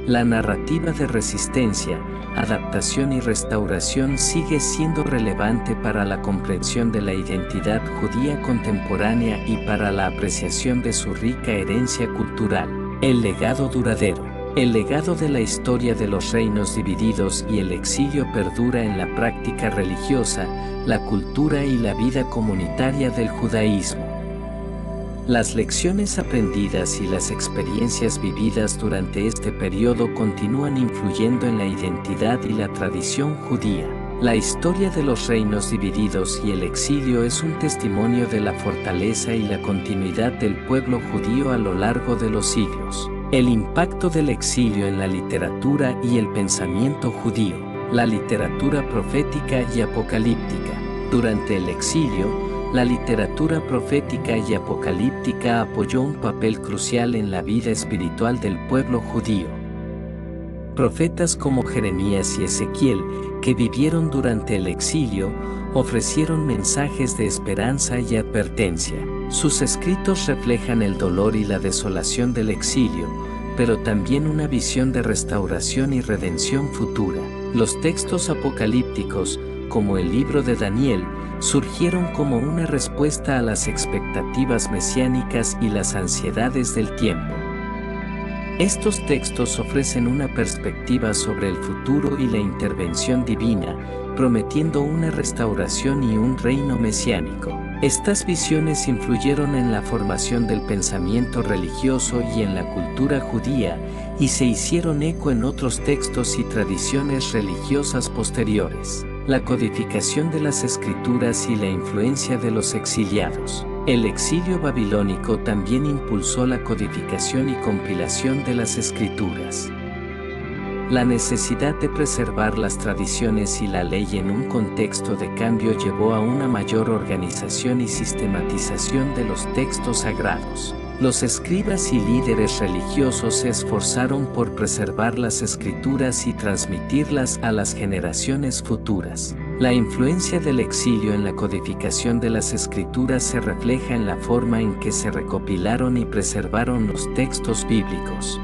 La narrativa de resistencia, adaptación y restauración sigue siendo relevante para la comprensión de la identidad judía contemporánea y para la apreciación de su rica herencia cultural. El legado duradero. El legado de la historia de los reinos divididos y el exilio perdura en la práctica religiosa, la cultura y la vida comunitaria del judaísmo. Las lecciones aprendidas y las experiencias vividas durante este periodo continúan influyendo en la identidad y la tradición judía. La historia de los reinos divididos y el exilio es un testimonio de la fortaleza y la continuidad del pueblo judío a lo largo de los siglos. El impacto del exilio en la literatura y el pensamiento judío. La literatura profética y apocalíptica. Durante el exilio, la literatura profética y apocalíptica apoyó un papel crucial en la vida espiritual del pueblo judío. Profetas como Jeremías y Ezequiel, que vivieron durante el exilio, ofrecieron mensajes de esperanza y advertencia. Sus escritos reflejan el dolor y la desolación del exilio, pero también una visión de restauración y redención futura. Los textos apocalípticos, como el libro de Daniel, surgieron como una respuesta a las expectativas mesiánicas y las ansiedades del tiempo. Estos textos ofrecen una perspectiva sobre el futuro y la intervención divina, prometiendo una restauración y un reino mesiánico. Estas visiones influyeron en la formación del pensamiento religioso y en la cultura judía, y se hicieron eco en otros textos y tradiciones religiosas posteriores. La codificación de las escrituras y la influencia de los exiliados. El exilio babilónico también impulsó la codificación y compilación de las escrituras. La necesidad de preservar las tradiciones y la ley en un contexto de cambio llevó a una mayor organización y sistematización de los textos sagrados. Los escribas y líderes religiosos se esforzaron por preservar las escrituras y transmitirlas a las generaciones futuras. La influencia del exilio en la codificación de las escrituras se refleja en la forma en que se recopilaron y preservaron los textos bíblicos.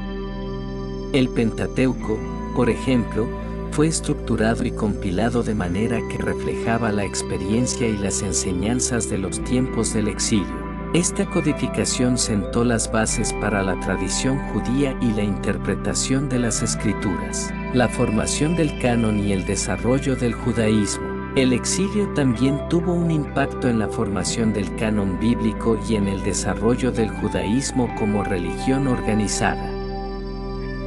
El Pentateuco, por ejemplo, fue estructurado y compilado de manera que reflejaba la experiencia y las enseñanzas de los tiempos del exilio. Esta codificación sentó las bases para la tradición judía y la interpretación de las escrituras. La formación del canon y el desarrollo del judaísmo. El exilio también tuvo un impacto en la formación del canon bíblico y en el desarrollo del judaísmo como religión organizada.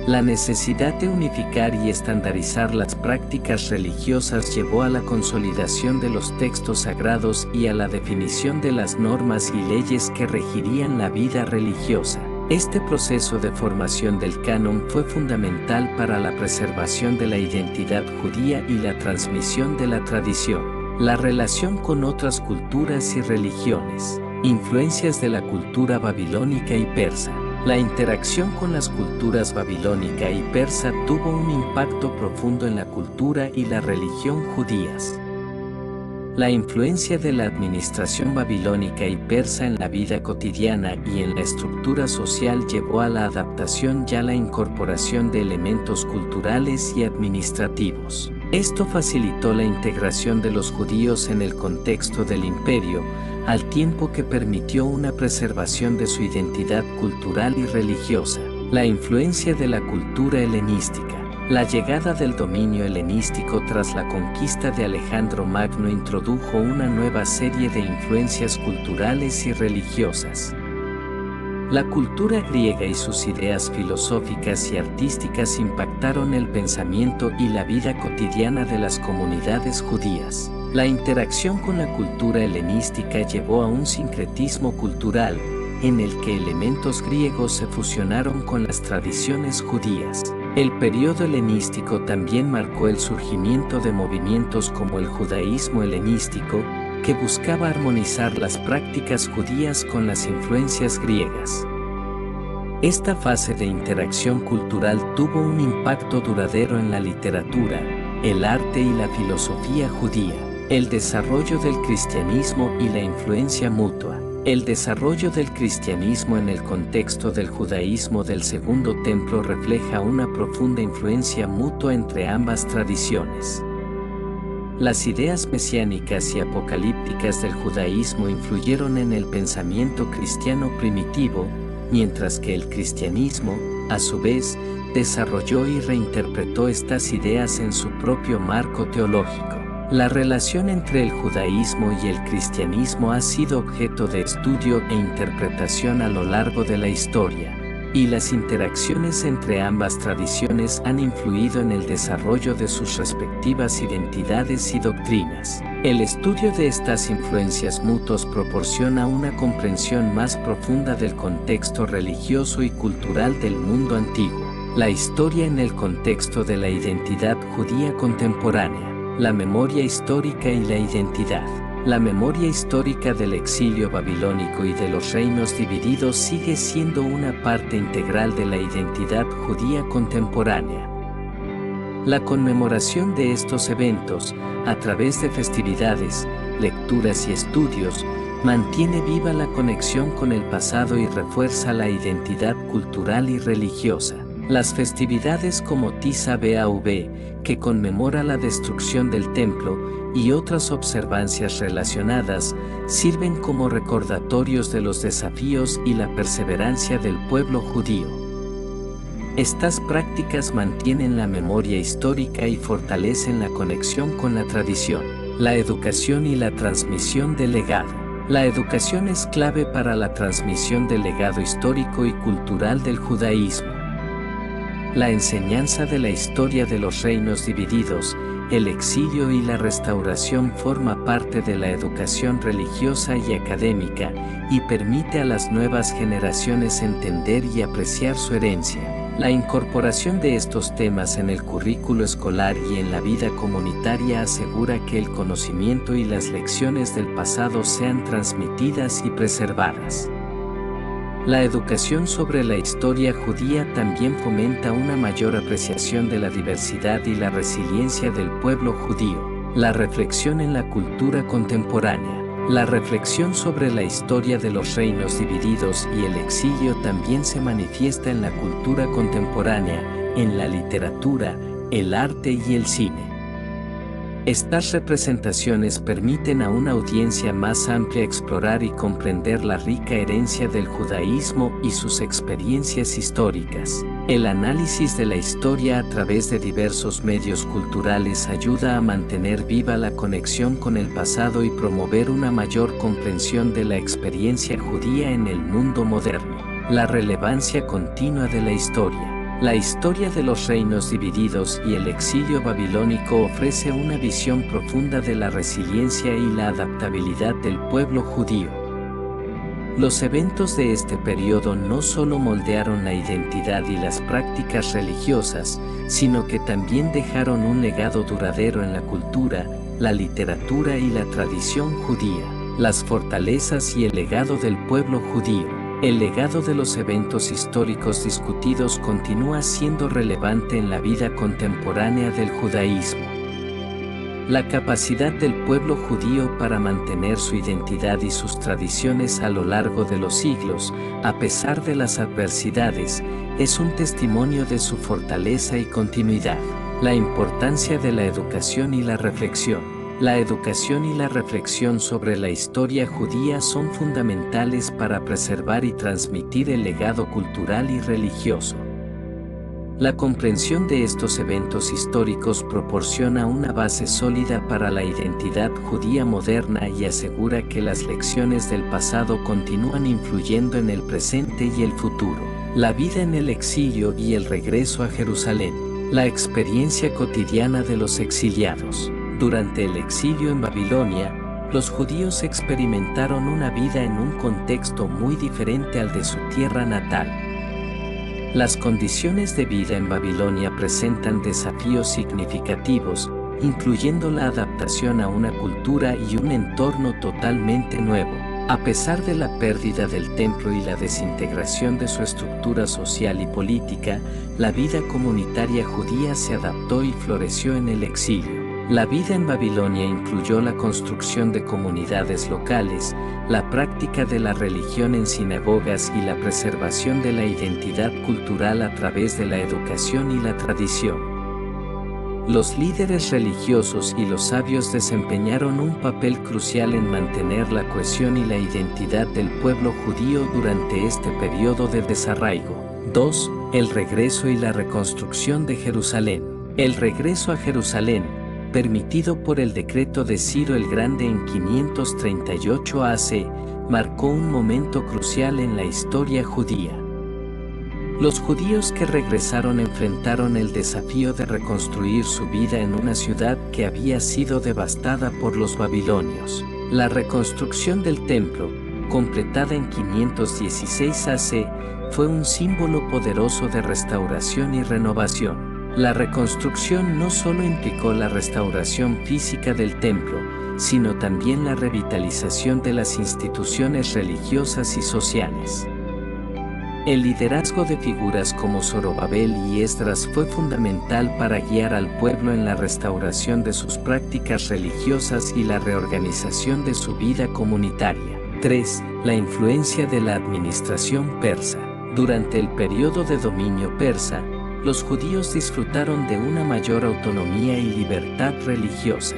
La necesidad de unificar y estandarizar las prácticas religiosas llevó a la consolidación de los textos sagrados y a la definición de las normas y leyes que regirían la vida religiosa. Este proceso de formación del canon fue fundamental para la preservación de la identidad judía y la transmisión de la tradición. La relación con otras culturas y religiones. Influencias de la cultura babilónica y persa. La interacción con las culturas babilónica y persa tuvo un impacto profundo en la cultura y la religión judías. La influencia de la administración babilónica y persa en la vida cotidiana y en la estructura social llevó a la adaptación y a la incorporación de elementos culturales y administrativos. Esto facilitó la integración de los judíos en el contexto del imperio, al tiempo que permitió una preservación de su identidad cultural y religiosa. La influencia de la cultura helenística. La llegada del dominio helenístico tras la conquista de Alejandro Magno introdujo una nueva serie de influencias culturales y religiosas. La cultura griega y sus ideas filosóficas y artísticas impactaron el pensamiento y la vida cotidiana de las comunidades judías. La interacción con la cultura helenística llevó a un sincretismo cultural, en el que elementos griegos se fusionaron con las tradiciones judías. El periodo helenístico también marcó el surgimiento de movimientos como el judaísmo helenístico, que buscaba armonizar las prácticas judías con las influencias griegas. Esta fase de interacción cultural tuvo un impacto duradero en la literatura, el arte y la filosofía judía, el desarrollo del cristianismo y la influencia mutua. El desarrollo del cristianismo en el contexto del judaísmo del Segundo Templo refleja una profunda influencia mutua entre ambas tradiciones. Las ideas mesiánicas y apocalípticas del judaísmo influyeron en el pensamiento cristiano primitivo, mientras que el cristianismo, a su vez, desarrolló y reinterpretó estas ideas en su propio marco teológico. La relación entre el judaísmo y el cristianismo ha sido objeto de estudio e interpretación a lo largo de la historia, y las interacciones entre ambas tradiciones han influido en el desarrollo de sus respectivas identidades y doctrinas. El estudio de estas influencias mutuas proporciona una comprensión más profunda del contexto religioso y cultural del mundo antiguo. La historia en el contexto de la identidad judía contemporánea. La memoria histórica y la identidad. La memoria histórica del exilio babilónico y de los reinos divididos sigue siendo una parte integral de la identidad judía contemporánea. La conmemoración de estos eventos, a través de festividades, lecturas y estudios, mantiene viva la conexión con el pasado y refuerza la identidad cultural y religiosa. Las festividades como Tisha B'Av, que conmemora la destrucción del templo, y otras observancias relacionadas, sirven como recordatorios de los desafíos y la perseverancia del pueblo judío. Estas prácticas mantienen la memoria histórica y fortalecen la conexión con la tradición. La educación y la transmisión del legado. La educación es clave para la transmisión del legado histórico y cultural del judaísmo. La enseñanza de la historia de los reinos divididos, el exilio y la restauración forma parte de la educación religiosa y académica y permite a las nuevas generaciones entender y apreciar su herencia. La incorporación de estos temas en el currículo escolar y en la vida comunitaria asegura que el conocimiento y las lecciones del pasado sean transmitidas y preservadas. La educación sobre la historia judía también fomenta una mayor apreciación de la diversidad y la resiliencia del pueblo judío. La reflexión en la cultura contemporánea. La reflexión sobre la historia de los reinos divididos y el exilio también se manifiesta en la cultura contemporánea, en la literatura, el arte y el cine. Estas representaciones permiten a una audiencia más amplia explorar y comprender la rica herencia del judaísmo y sus experiencias históricas. El análisis de la historia a través de diversos medios culturales ayuda a mantener viva la conexión con el pasado y promover una mayor comprensión de la experiencia judía en el mundo moderno. La relevancia continua de la historia. La historia de los reinos divididos y el exilio babilónico ofrece una visión profunda de la resiliencia y la adaptabilidad del pueblo judío. Los eventos de este periodo no solo moldearon la identidad y las prácticas religiosas, sino que también dejaron un legado duradero en la cultura, la literatura y la tradición judía. Las fortalezas y el legado del pueblo judío. El legado de los eventos históricos discutidos continúa siendo relevante en la vida contemporánea del judaísmo. La capacidad del pueblo judío para mantener su identidad y sus tradiciones a lo largo de los siglos, a pesar de las adversidades, es un testimonio de su fortaleza y continuidad. La importancia de la educación y la reflexión. La educación y la reflexión sobre la historia judía son fundamentales para preservar y transmitir el legado cultural y religioso. La comprensión de estos eventos históricos proporciona una base sólida para la identidad judía moderna y asegura que las lecciones del pasado continúan influyendo en el presente y el futuro. La vida en el exilio y el regreso a Jerusalén. La experiencia cotidiana de los exiliados. Durante el exilio en Babilonia, los judíos experimentaron una vida en un contexto muy diferente al de su tierra natal. Las condiciones de vida en Babilonia presentan desafíos significativos, incluyendo la adaptación a una cultura y un entorno totalmente nuevo. A pesar de la pérdida del templo y la desintegración de su estructura social y política, la vida comunitaria judía se adaptó y floreció en el exilio. La vida en Babilonia incluyó la construcción de comunidades locales, la práctica de la religión en sinagogas y la preservación de la identidad cultural a través de la educación y la tradición. Los líderes religiosos y los sabios desempeñaron un papel crucial en mantener la cohesión y la identidad del pueblo judío durante este periodo de desarraigo. 2. El regreso y la reconstrucción de Jerusalén. El regreso a Jerusalén, permitido por el decreto de Ciro el Grande en 538 AC, marcó un momento crucial en la historia judía. Los judíos que regresaron enfrentaron el desafío de reconstruir su vida en una ciudad que había sido devastada por los babilonios. La reconstrucción del templo, completada en 516 AC, fue un símbolo poderoso de restauración y renovación. La reconstrucción no solo implicó la restauración física del templo, sino también la revitalización de las instituciones religiosas y sociales. El liderazgo de figuras como Zorobabel y Esdras fue fundamental para guiar al pueblo en la restauración de sus prácticas religiosas y la reorganización de su vida comunitaria. 3. La influencia de la administración persa. Durante el periodo de dominio persa, los judíos disfrutaron de una mayor autonomía y libertad religiosa.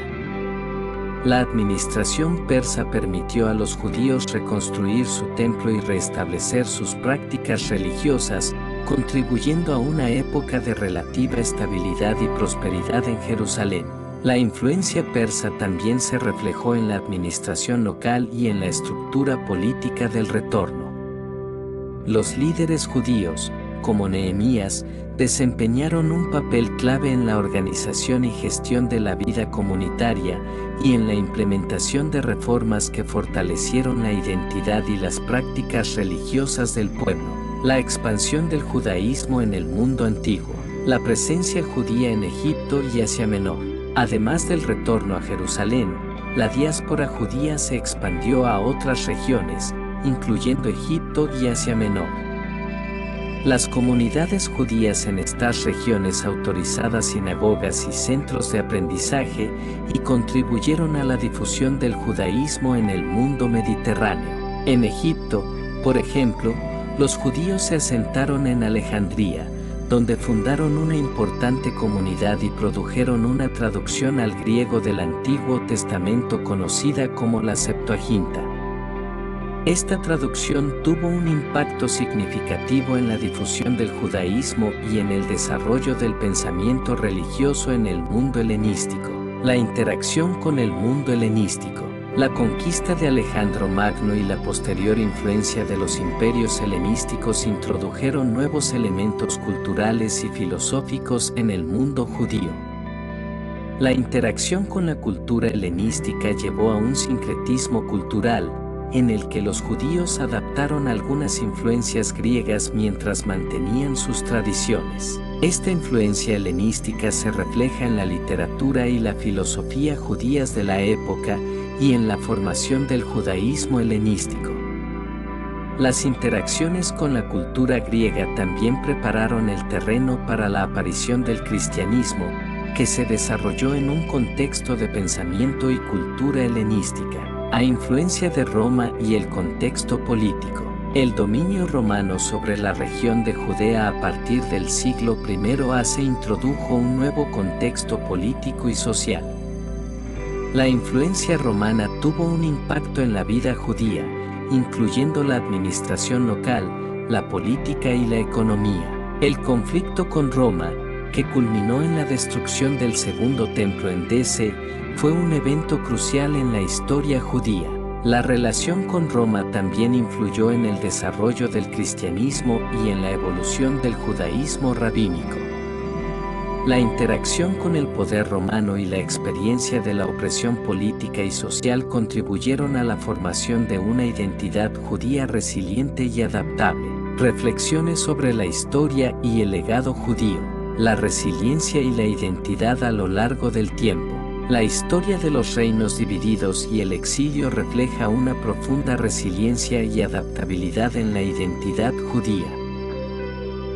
La administración persa permitió a los judíos reconstruir su templo y restablecer sus prácticas religiosas, contribuyendo a una época de relativa estabilidad y prosperidad en Jerusalén. La influencia persa también se reflejó en la administración local y en la estructura política del retorno. Los líderes judíos, como Nehemías, desempeñaron un papel clave en la organización y gestión de la vida comunitaria y en la implementación de reformas que fortalecieron la identidad y las prácticas religiosas del pueblo. La expansión del judaísmo en el mundo antiguo. La presencia judía en Egipto y Asia Menor. Además del retorno a Jerusalén, la diáspora judía se expandió a otras regiones, incluyendo Egipto y Asia Menor. Las comunidades judías en estas regiones autorizadas sinagogas y centros de aprendizaje y contribuyeron a la difusión del judaísmo en el mundo mediterráneo. En Egipto, por ejemplo, los judíos se asentaron en Alejandría, donde fundaron una importante comunidad y produjeron una traducción al griego del Antiguo Testamento conocida como la Septuaginta. Esta traducción tuvo un impacto significativo en la difusión del judaísmo y en el desarrollo del pensamiento religioso en el mundo helenístico. La interacción con el mundo helenístico. La conquista de Alejandro Magno y la posterior influencia de los imperios helenísticos introdujeron nuevos elementos culturales y filosóficos en el mundo judío. La interacción con la cultura helenística llevó a un sincretismo cultural, en el que los judíos adaptaron algunas influencias griegas mientras mantenían sus tradiciones. Esta influencia helenística se refleja en la literatura y la filosofía judías de la época y en la formación del judaísmo helenístico. Las interacciones con la cultura griega también prepararon el terreno para la aparición del cristianismo, que se desarrolló en un contexto de pensamiento y cultura helenística. A influencia de Roma y el contexto político. El dominio romano sobre la región de Judea a partir del siglo I introdujo un nuevo contexto político y social. La influencia romana tuvo un impacto en la vida judía, incluyendo la administración local, la política y la economía. El conflicto con Roma, que culminó en la destrucción del Segundo Templo en DC, fue un evento crucial en la historia judía. La relación con Roma también influyó en el desarrollo del cristianismo y en la evolución del judaísmo rabínico. La interacción con el poder romano y la experiencia de la opresión política y social contribuyeron a la formación de una identidad judía resiliente y adaptable. Reflexiones sobre la historia y el legado judío, la resiliencia y la identidad a lo largo del tiempo. La historia de los reinos divididos y el exilio refleja una profunda resiliencia y adaptabilidad en la identidad judía.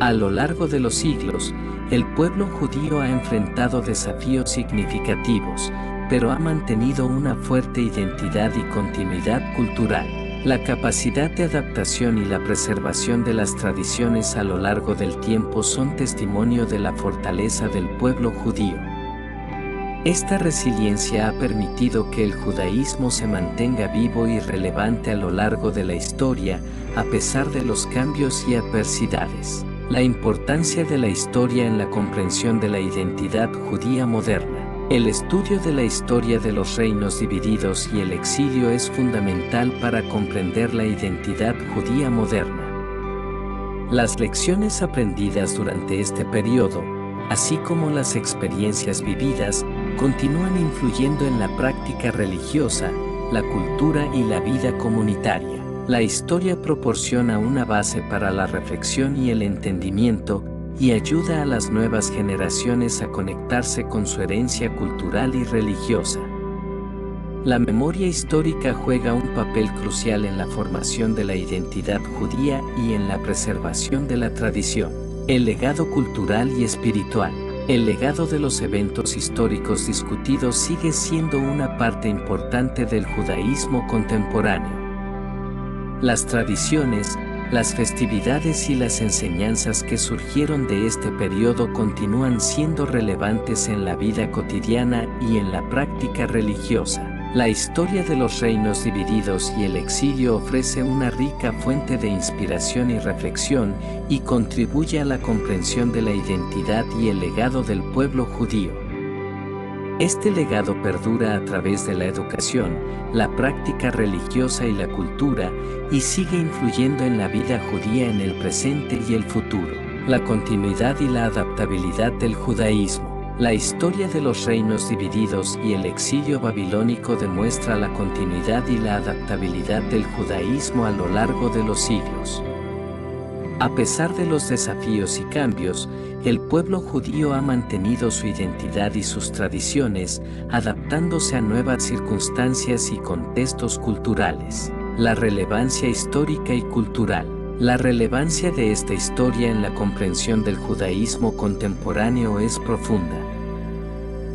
A lo largo de los siglos, el pueblo judío ha enfrentado desafíos significativos, pero ha mantenido una fuerte identidad y continuidad cultural. La capacidad de adaptación y la preservación de las tradiciones a lo largo del tiempo son testimonio de la fortaleza del pueblo judío. Esta resiliencia ha permitido que el judaísmo se mantenga vivo y relevante a lo largo de la historia, a pesar de los cambios y adversidades. La importancia de la historia en la comprensión de la identidad judía moderna. El estudio de la historia de los reinos divididos y el exilio es fundamental para comprender la identidad judía moderna. Las lecciones aprendidas durante este periodo, así como las experiencias vividas, continúan influyendo en la práctica religiosa, la cultura y la vida comunitaria. La historia proporciona una base para la reflexión y el entendimiento, y ayuda a las nuevas generaciones a conectarse con su herencia cultural y religiosa. La memoria histórica juega un papel crucial en la formación de la identidad judía y en la preservación de la tradición. El legado cultural y espiritual. El legado de los eventos históricos discutidos sigue siendo una parte importante del judaísmo contemporáneo. Las tradiciones, las festividades y las enseñanzas que surgieron de este periodo continúan siendo relevantes en la vida cotidiana y en la práctica religiosa. La historia de los reinos divididos y el exilio ofrece una rica fuente de inspiración y reflexión y contribuye a la comprensión de la identidad y el legado del pueblo judío. Este legado perdura a través de la educación, la práctica religiosa y la cultura, y sigue influyendo en la vida judía en el presente y el futuro. La continuidad y la adaptabilidad del judaísmo. La historia de los reinos divididos y el exilio babilónico demuestra la continuidad y la adaptabilidad del judaísmo a lo largo de los siglos. A pesar de los desafíos y cambios, el pueblo judío ha mantenido su identidad y sus tradiciones, adaptándose a nuevas circunstancias y contextos culturales. La relevancia histórica y cultural. La relevancia de esta historia en la comprensión del judaísmo contemporáneo es profunda.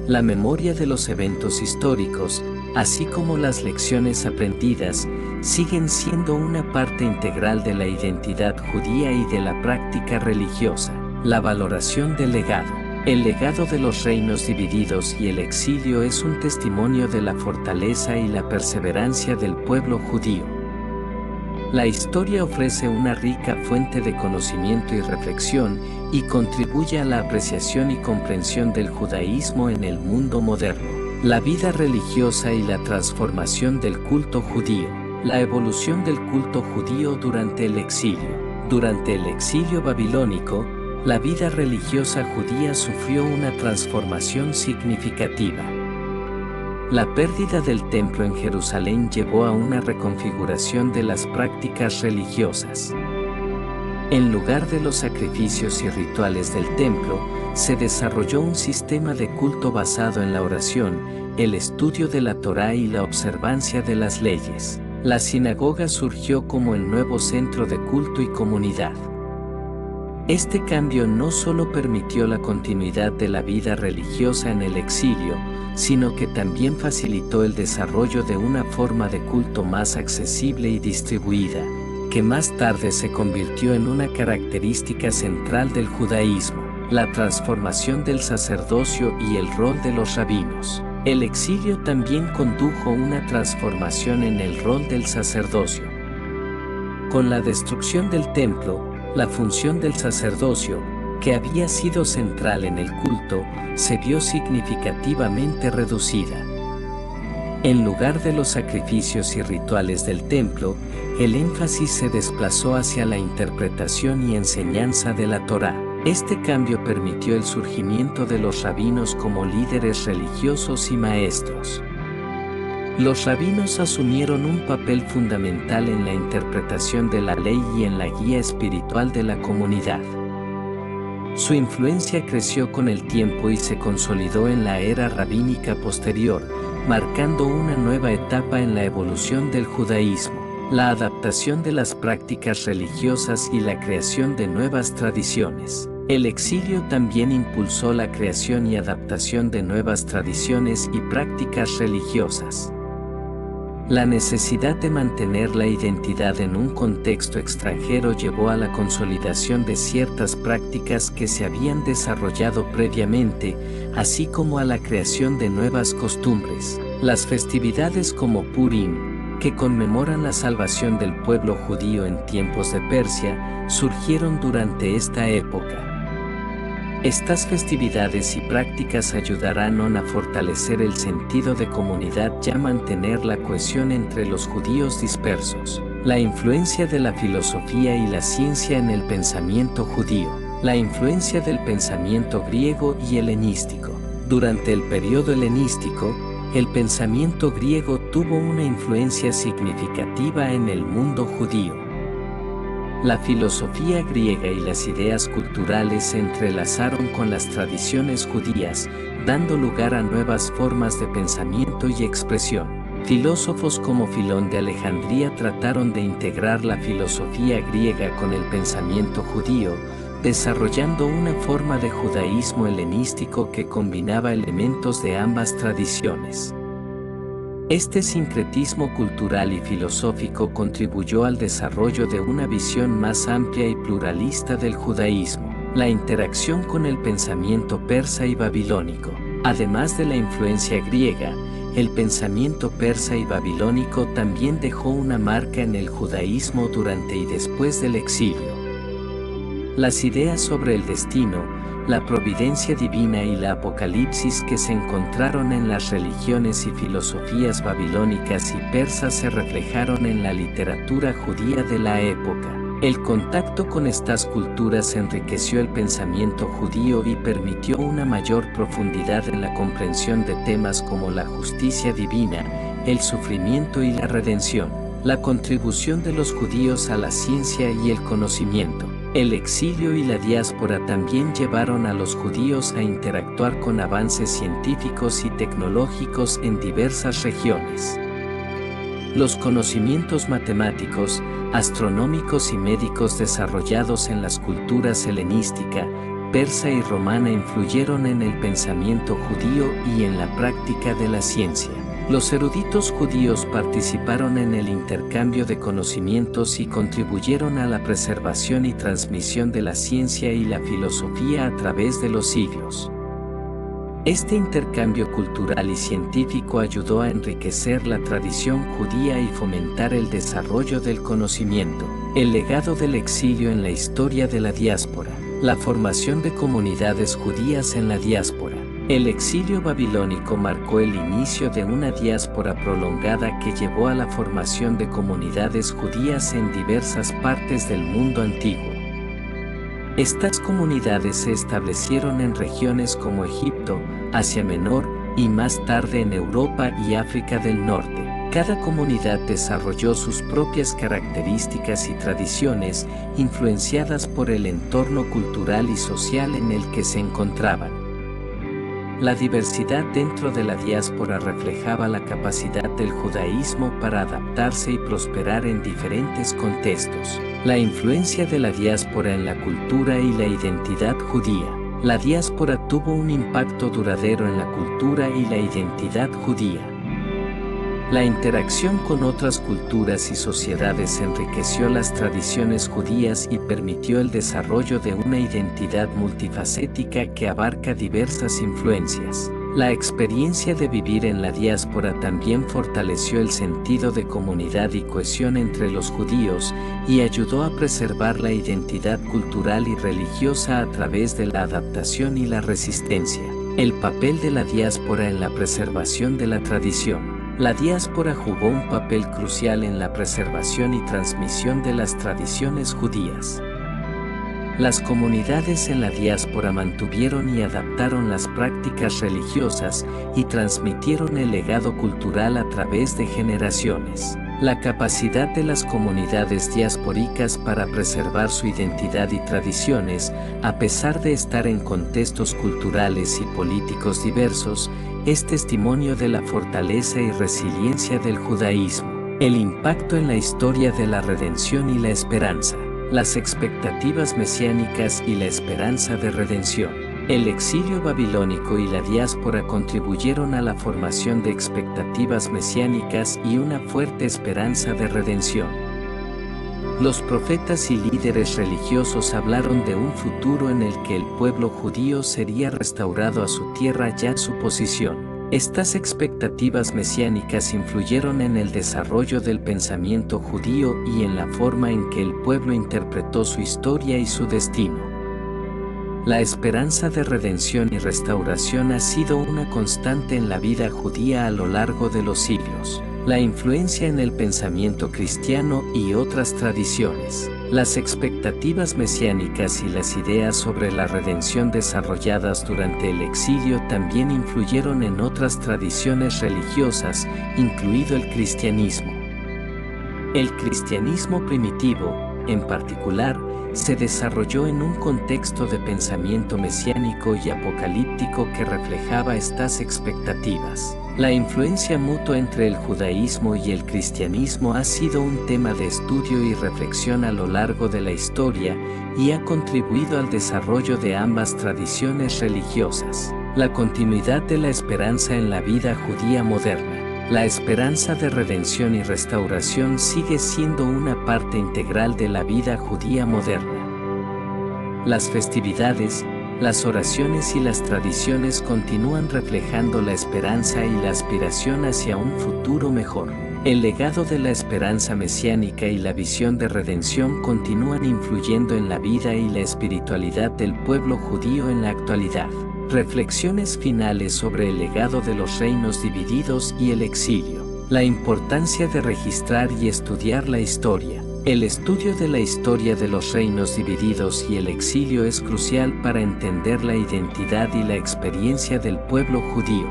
La memoria de los eventos históricos, así como las lecciones aprendidas, siguen siendo una parte integral de la identidad judía y de la práctica religiosa. La valoración del legado. El legado de los reinos divididos y el exilio es un testimonio de la fortaleza y la perseverancia del pueblo judío. La historia ofrece una rica fuente de conocimiento y reflexión y contribuye a la apreciación y comprensión del judaísmo en el mundo moderno. La vida religiosa y la transformación del culto judío. La evolución del culto judío durante el exilio. Durante el exilio babilónico, la vida religiosa judía sufrió una transformación significativa. La pérdida del templo en Jerusalén llevó a una reconfiguración de las prácticas religiosas. En lugar de los sacrificios y rituales del templo, se desarrolló un sistema de culto basado en la oración, el estudio de la Torá y la observancia de las leyes. La sinagoga surgió como el nuevo centro de culto y comunidad. Este cambio no solo permitió la continuidad de la vida religiosa en el exilio, sino que también facilitó el desarrollo de una forma de culto más accesible y distribuida, que más tarde se convirtió en una característica central del judaísmo: la transformación del sacerdocio y el rol de los rabinos. El exilio también condujo una transformación en el rol del sacerdocio. Con la destrucción del templo, la función del sacerdocio, que había sido central en el culto, se vio significativamente reducida. En lugar de los sacrificios y rituales del templo, el énfasis se desplazó hacia la interpretación y enseñanza de la Torá. Este cambio permitió el surgimiento de los rabinos como líderes religiosos y maestros. Los rabinos asumieron un papel fundamental en la interpretación de la ley y en la guía espiritual de la comunidad. Su influencia creció con el tiempo y se consolidó en la era rabínica posterior, marcando una nueva etapa en la evolución del judaísmo: la adaptación de las prácticas religiosas y la creación de nuevas tradiciones. El exilio también impulsó la creación y adaptación de nuevas tradiciones y prácticas religiosas. La necesidad de mantener la identidad en un contexto extranjero llevó a la consolidación de ciertas prácticas que se habían desarrollado previamente, así como a la creación de nuevas costumbres. Las festividades como Purim, que conmemoran la salvación del pueblo judío en tiempos de Persia, surgieron durante esta época. Estas festividades y prácticas ayudarán a fortalecer el sentido de comunidad y a mantener la cohesión entre los judíos dispersos. La influencia de la filosofía y la ciencia en el pensamiento judío. La influencia del pensamiento griego y helenístico. Durante el periodo helenístico, el pensamiento griego tuvo una influencia significativa en el mundo judío. La filosofía griega y las ideas culturales se entrelazaron con las tradiciones judías, dando lugar a nuevas formas de pensamiento y expresión. Filósofos como Filón de Alejandría trataron de integrar la filosofía griega con el pensamiento judío, desarrollando una forma de judaísmo helenístico que combinaba elementos de ambas tradiciones. Este sincretismo cultural y filosófico contribuyó al desarrollo de una visión más amplia y pluralista del judaísmo. La interacción con el pensamiento persa y babilónico. Además de la influencia griega, el pensamiento persa y babilónico también dejó una marca en el judaísmo durante y después del exilio. Las ideas sobre el destino, la providencia divina y la apocalipsis que se encontraron en las religiones y filosofías babilónicas y persas se reflejaron en la literatura judía de la época. El contacto con estas culturas enriqueció el pensamiento judío y permitió una mayor profundidad en la comprensión de temas como la justicia divina, el sufrimiento y la redención. La contribución de los judíos a la ciencia y el conocimiento. El exilio y la diáspora también llevaron a los judíos a interactuar con avances científicos y tecnológicos en diversas regiones. Los conocimientos matemáticos, astronómicos y médicos desarrollados en las culturas helenística, persa y romana influyeron en el pensamiento judío y en la práctica de la ciencia. Los eruditos judíos participaron en el intercambio de conocimientos y contribuyeron a la preservación y transmisión de la ciencia y la filosofía a través de los siglos. Este intercambio cultural y científico ayudó a enriquecer la tradición judía y fomentar el desarrollo del conocimiento. El legado del exilio en la historia de la diáspora. La formación de comunidades judías en la diáspora. El exilio babilónico marcó el inicio de una diáspora prolongada que llevó a la formación de comunidades judías en diversas partes del mundo antiguo. Estas comunidades se establecieron en regiones como Egipto, Asia Menor y más tarde en Europa y África del Norte. Cada comunidad desarrolló sus propias características y tradiciones, influenciadas por el entorno cultural y social en el que se encontraban. La diversidad dentro de la diáspora reflejaba la capacidad del judaísmo para adaptarse y prosperar en diferentes contextos. La influencia de la diáspora en la cultura y la identidad judía. La diáspora tuvo un impacto duradero en la cultura y la identidad judía. La interacción con otras culturas y sociedades enriqueció las tradiciones judías y permitió el desarrollo de una identidad multifacética que abarca diversas influencias. La experiencia de vivir en la diáspora también fortaleció el sentido de comunidad y cohesión entre los judíos y ayudó a preservar la identidad cultural y religiosa a través de la adaptación y la resistencia. El papel de la diáspora en la preservación de la tradición. La diáspora jugó un papel crucial en la preservación y transmisión de las tradiciones judías. Las comunidades en la diáspora mantuvieron y adaptaron las prácticas religiosas y transmitieron el legado cultural a través de generaciones. La capacidad de las comunidades diaspóricas para preservar su identidad y tradiciones, a pesar de estar en contextos culturales y políticos diversos, es testimonio de la fortaleza y resiliencia del judaísmo. El impacto en la historia de la redención y la esperanza. Las expectativas mesiánicas y la esperanza de redención. El exilio babilónico y la diáspora contribuyeron a la formación de expectativas mesiánicas y una fuerte esperanza de redención. Los profetas y líderes religiosos hablaron de un futuro en el que el pueblo judío sería restaurado a su tierra y a su posición. Estas expectativas mesiánicas influyeron en el desarrollo del pensamiento judío y en la forma en que el pueblo interpretó su historia y su destino. La esperanza de redención y restauración ha sido una constante en la vida judía a lo largo de los siglos. La influencia en el pensamiento cristiano y otras tradiciones. Las expectativas mesiánicas y las ideas sobre la redención desarrolladas durante el exilio también influyeron en otras tradiciones religiosas, incluido el cristianismo. El cristianismo primitivo, en particular, se desarrolló en un contexto de pensamiento mesiánico y apocalíptico que reflejaba estas expectativas. La influencia mutua entre el judaísmo y el cristianismo ha sido un tema de estudio y reflexión a lo largo de la historia y ha contribuido al desarrollo de ambas tradiciones religiosas. La continuidad de la esperanza en la vida judía moderna. La esperanza de redención y restauración sigue siendo una parte integral de la vida judía moderna. Las festividades, las oraciones y las tradiciones continúan reflejando la esperanza y la aspiración hacia un futuro mejor. El legado de la esperanza mesiánica y la visión de redención continúan influyendo en la vida y la espiritualidad del pueblo judío en la actualidad. Reflexiones finales sobre el legado de los reinos divididos y el exilio. La importancia de registrar y estudiar la historia. El estudio de la historia de los reinos divididos y el exilio es crucial para entender la identidad y la experiencia del pueblo judío.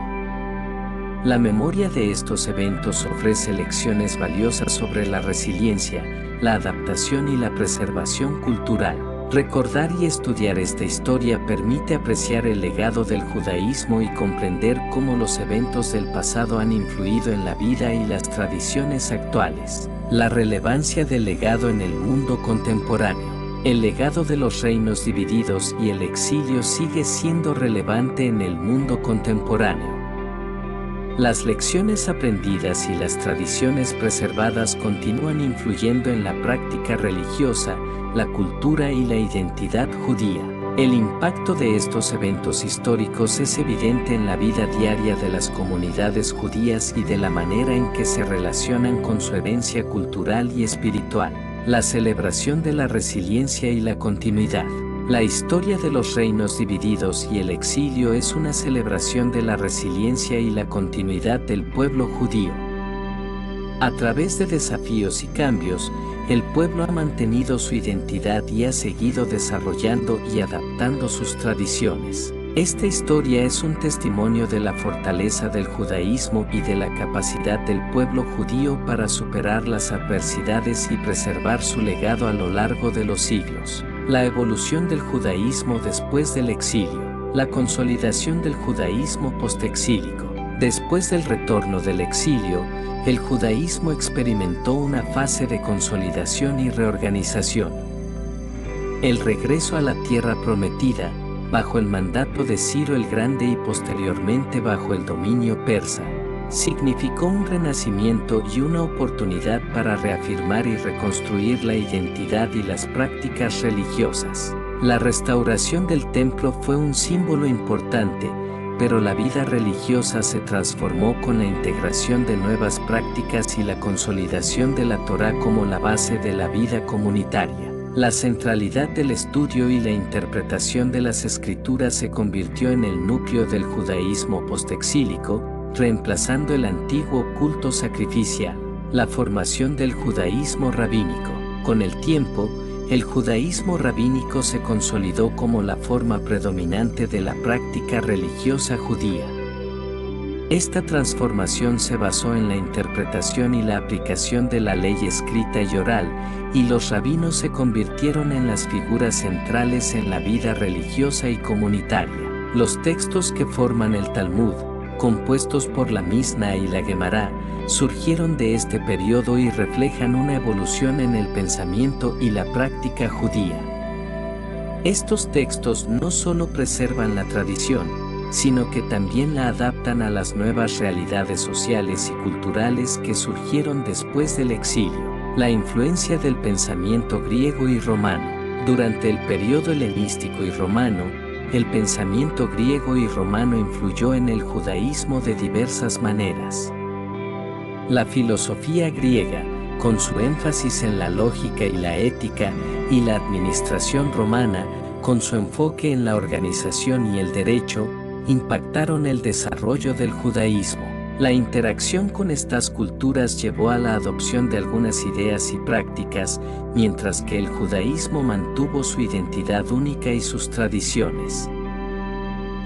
La memoria de estos eventos ofrece lecciones valiosas sobre la resiliencia, la adaptación y la preservación cultural. Recordar y estudiar esta historia permite apreciar el legado del judaísmo y comprender cómo los eventos del pasado han influido en la vida y las tradiciones actuales. La relevancia del legado en el mundo contemporáneo. El legado de los reinos divididos y el exilio sigue siendo relevante en el mundo contemporáneo. Las lecciones aprendidas y las tradiciones preservadas continúan influyendo en la práctica religiosa, la cultura y la identidad judía. El impacto de estos eventos históricos es evidente en la vida diaria de las comunidades judías y de la manera en que se relacionan con su herencia cultural y espiritual. La celebración de la resiliencia y la continuidad. La historia de los reinos divididos y el exilio es una celebración de la resiliencia y la continuidad del pueblo judío. A través de desafíos y cambios, el pueblo ha mantenido su identidad y ha seguido desarrollando y adaptando sus tradiciones. Esta historia es un testimonio de la fortaleza del judaísmo y de la capacidad del pueblo judío para superar las adversidades y preservar su legado a lo largo de los siglos. La evolución del judaísmo después del exilio. La consolidación del judaísmo postexílico. Después del retorno del exilio, el judaísmo experimentó una fase de consolidación y reorganización. El regreso a la tierra prometida, bajo el mandato de Ciro el Grande y posteriormente bajo el dominio persa. significó un renacimiento y una oportunidad para reafirmar y reconstruir la identidad y las prácticas religiosas. La restauración del templo fue un símbolo importante, pero la vida religiosa se transformó con la integración de nuevas prácticas y la consolidación de la Torá como la base de la vida comunitaria. La centralidad del estudio y la interpretación de las Escrituras se convirtió en el núcleo del judaísmo postexílico, reemplazando el antiguo culto sacrificial. La formación del judaísmo rabínico. Con el tiempo, el judaísmo rabínico se consolidó como la forma predominante de la práctica religiosa judía. Esta transformación se basó en la interpretación y la aplicación de la ley escrita y oral, y los rabinos se convirtieron en las figuras centrales en la vida religiosa y comunitaria. Los textos que forman el Talmud, compuestos por la Misna y la Gemara, surgieron de este periodo y reflejan una evolución en el pensamiento y la práctica judía. Estos textos no solo preservan la tradición, sino que también la adaptan a las nuevas realidades sociales y culturales que surgieron después del exilio. La influencia del pensamiento griego y romano. Durante el periodo helenístico y romano, el pensamiento griego y romano influyó en el judaísmo de diversas maneras. La filosofía griega, con su énfasis en la lógica y la ética, y la administración romana, con su enfoque en la organización y el derecho, impactaron el desarrollo del judaísmo. La interacción con estas culturas llevó a la adopción de algunas ideas y prácticas, mientras que el judaísmo mantuvo su identidad única y sus tradiciones.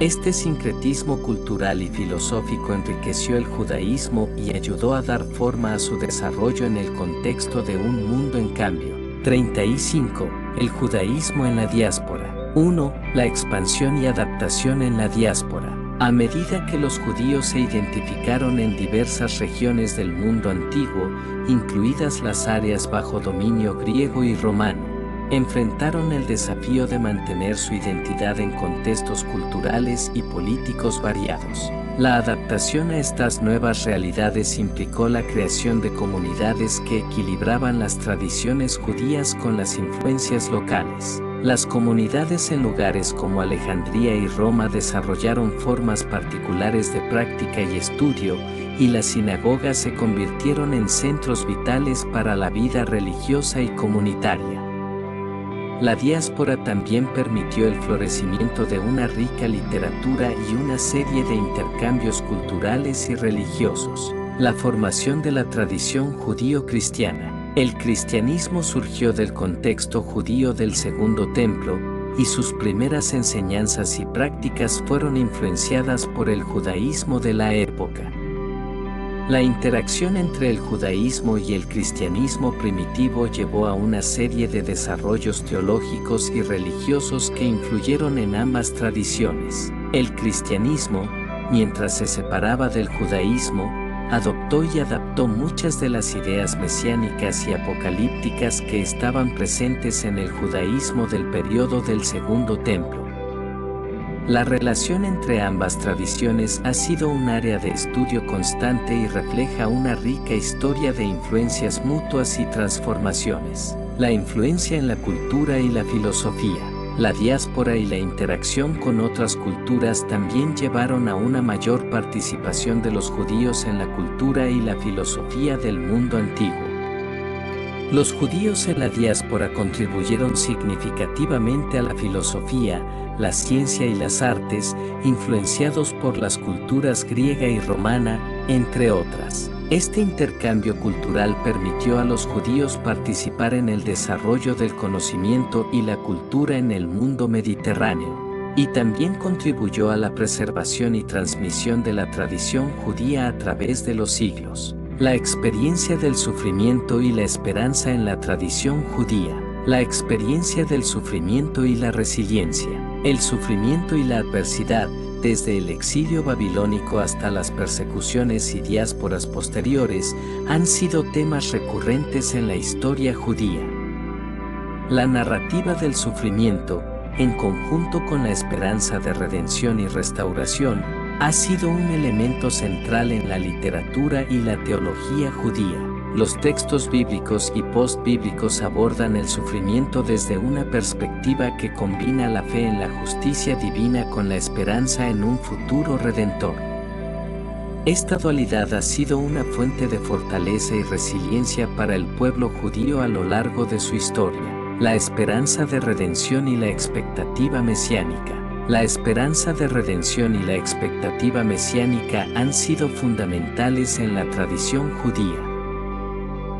Este sincretismo cultural y filosófico enriqueció el judaísmo y ayudó a dar forma a su desarrollo en el contexto de un mundo en cambio. 35. El judaísmo en la diáspora. 1. La expansión y adaptación en la diáspora. A medida que los judíos se identificaron en diversas regiones del mundo antiguo, incluidas las áreas bajo dominio griego y romano, enfrentaron el desafío de mantener su identidad en contextos culturales y políticos variados. La adaptación a estas nuevas realidades implicó la creación de comunidades que equilibraban las tradiciones judías con las influencias locales. Las comunidades en lugares como Alejandría y Roma desarrollaron formas particulares de práctica y estudio, y las sinagogas se convirtieron en centros vitales para la vida religiosa y comunitaria. La diáspora también permitió el florecimiento de una rica literatura y una serie de intercambios culturales y religiosos. La formación de la tradición judío-cristiana. El cristianismo surgió del contexto judío del Segundo Templo, y sus primeras enseñanzas y prácticas fueron influenciadas por el judaísmo de la época. La interacción entre el judaísmo y el cristianismo primitivo llevó a una serie de desarrollos teológicos y religiosos que influyeron en ambas tradiciones. El cristianismo, mientras se separaba del judaísmo, adoptó y adaptó muchas de las ideas mesiánicas y apocalípticas que estaban presentes en el judaísmo del periodo del Segundo Templo. La relación entre ambas tradiciones ha sido un área de estudio constante y refleja una rica historia de influencias mutuas y transformaciones. La influencia en la cultura y la filosofía. La diáspora y la interacción con otras culturas también llevaron a una mayor participación de los judíos en la cultura y la filosofía del mundo antiguo. Los judíos en la diáspora contribuyeron significativamente a la filosofía, la ciencia y las artes, influenciados por las culturas griega y romana, entre otras. Este intercambio cultural permitió a los judíos participar en el desarrollo del conocimiento y la cultura en el mundo mediterráneo, y también contribuyó a la preservación y transmisión de la tradición judía a través de los siglos. La experiencia del sufrimiento y la esperanza en la tradición judía. La experiencia del sufrimiento y la resiliencia. El sufrimiento y la adversidad, desde el exilio babilónico hasta las persecuciones y diásporas posteriores, han sido temas recurrentes en la historia judía. La narrativa del sufrimiento, en conjunto con la esperanza de redención y restauración, ha sido un elemento central en la literatura y la teología judía. Los textos bíblicos y postbíblicos abordan el sufrimiento desde una perspectiva que combina la fe en la justicia divina con la esperanza en un futuro redentor. Esta dualidad ha sido una fuente de fortaleza y resiliencia para el pueblo judío a lo largo de su historia. La esperanza de redención y la expectativa mesiánica. La esperanza de redención y la expectativa mesiánica han sido fundamentales en la tradición judía.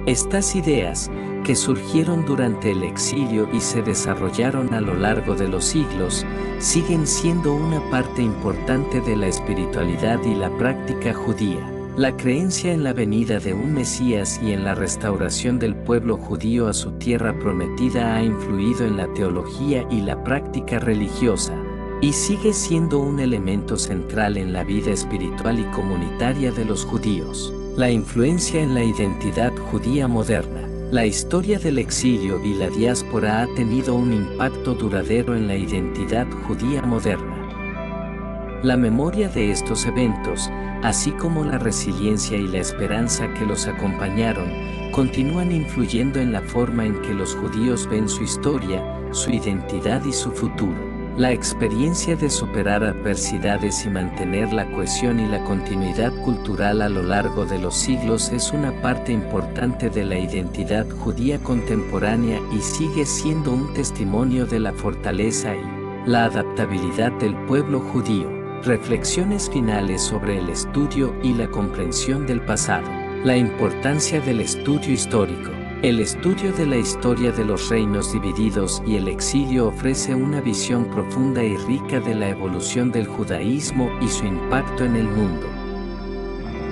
Estas ideas, que surgieron durante el exilio y se desarrollaron a lo largo de los siglos, siguen siendo una parte importante de la espiritualidad y la práctica judía. La creencia en la venida de un Mesías y en la restauración del pueblo judío a su tierra prometida ha influido en la teología y la práctica religiosa, y sigue siendo un elemento central en la vida espiritual y comunitaria de los judíos. La influencia en la identidad judía moderna. La historia del exilio y la diáspora ha tenido un impacto duradero en la identidad judía moderna. La memoria de estos eventos, así como la resiliencia y la esperanza que los acompañaron, continúan influyendo en la forma en que los judíos ven su historia, su identidad y su futuro. La experiencia de superar adversidades y mantener la cohesión y la continuidad cultural a lo largo de los siglos es una parte importante de la identidad judía contemporánea y sigue siendo un testimonio de la fortaleza y la adaptabilidad del pueblo judío. Reflexiones finales sobre el estudio y la comprensión del pasado. La importancia del estudio histórico. El estudio de la historia de los reinos divididos y el exilio ofrece una visión profunda y rica de la evolución del judaísmo y su impacto en el mundo.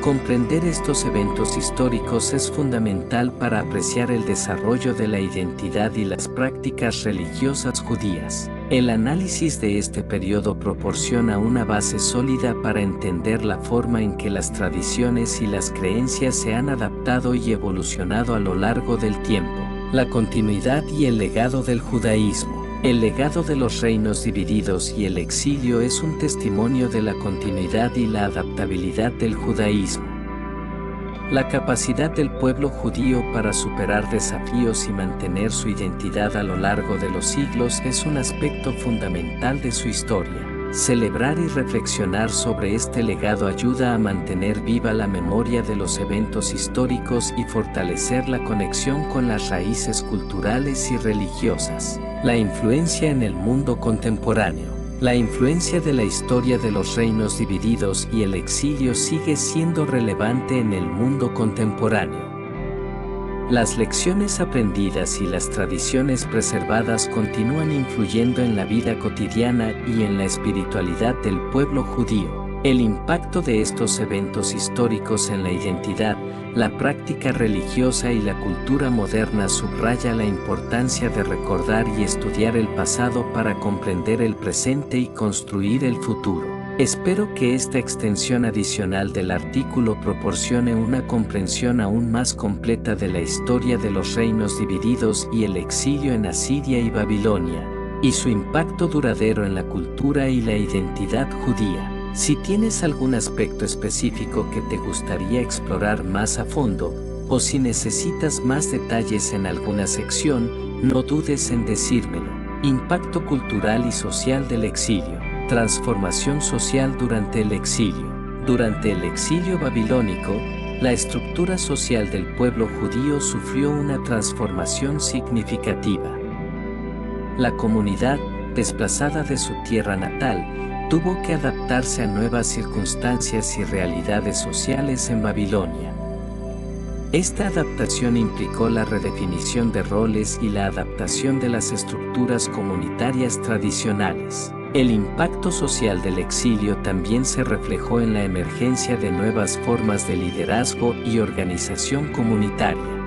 Comprender estos eventos históricos es fundamental para apreciar el desarrollo de la identidad y las prácticas religiosas judías. El análisis de este periodo proporciona una base sólida para entender la forma en que las tradiciones y las creencias se han adaptado y evolucionado a lo largo del tiempo. La continuidad y el legado del judaísmo. El legado de los reinos divididos y el exilio es un testimonio de la continuidad y la adaptabilidad del judaísmo. La capacidad del pueblo judío para superar desafíos y mantener su identidad a lo largo de los siglos es un aspecto fundamental de su historia. Celebrar y reflexionar sobre este legado ayuda a mantener viva la memoria de los eventos históricos y fortalecer la conexión con las raíces culturales y religiosas. La influencia en el mundo contemporáneo. La influencia de la historia de los reinos divididos y el exilio sigue siendo relevante en el mundo contemporáneo. Las lecciones aprendidas y las tradiciones preservadas continúan influyendo en la vida cotidiana y en la espiritualidad del pueblo judío. El impacto de estos eventos históricos en la identidad, la práctica religiosa y la cultura moderna subraya la importancia de recordar y estudiar el pasado para comprender el presente y construir el futuro. Espero que esta extensión adicional del artículo proporcione una comprensión aún más completa de la historia de los reinos divididos y el exilio en Asiria y Babilonia, y su impacto duradero en la cultura y la identidad judía. Si tienes algún aspecto específico que te gustaría explorar más a fondo, o si necesitas más detalles en alguna sección, no dudes en decírmelo. Impacto cultural y social del exilio. Transformación social durante el exilio. Durante el exilio babilónico, la estructura social del pueblo judío sufrió una transformación significativa. La comunidad, desplazada de su tierra natal, tuvo que adaptarse a nuevas circunstancias y realidades sociales en Babilonia. Esta adaptación implicó la redefinición de roles y la adaptación de las estructuras comunitarias tradicionales. El impacto social del exilio también se reflejó en la emergencia de nuevas formas de liderazgo y organización comunitaria.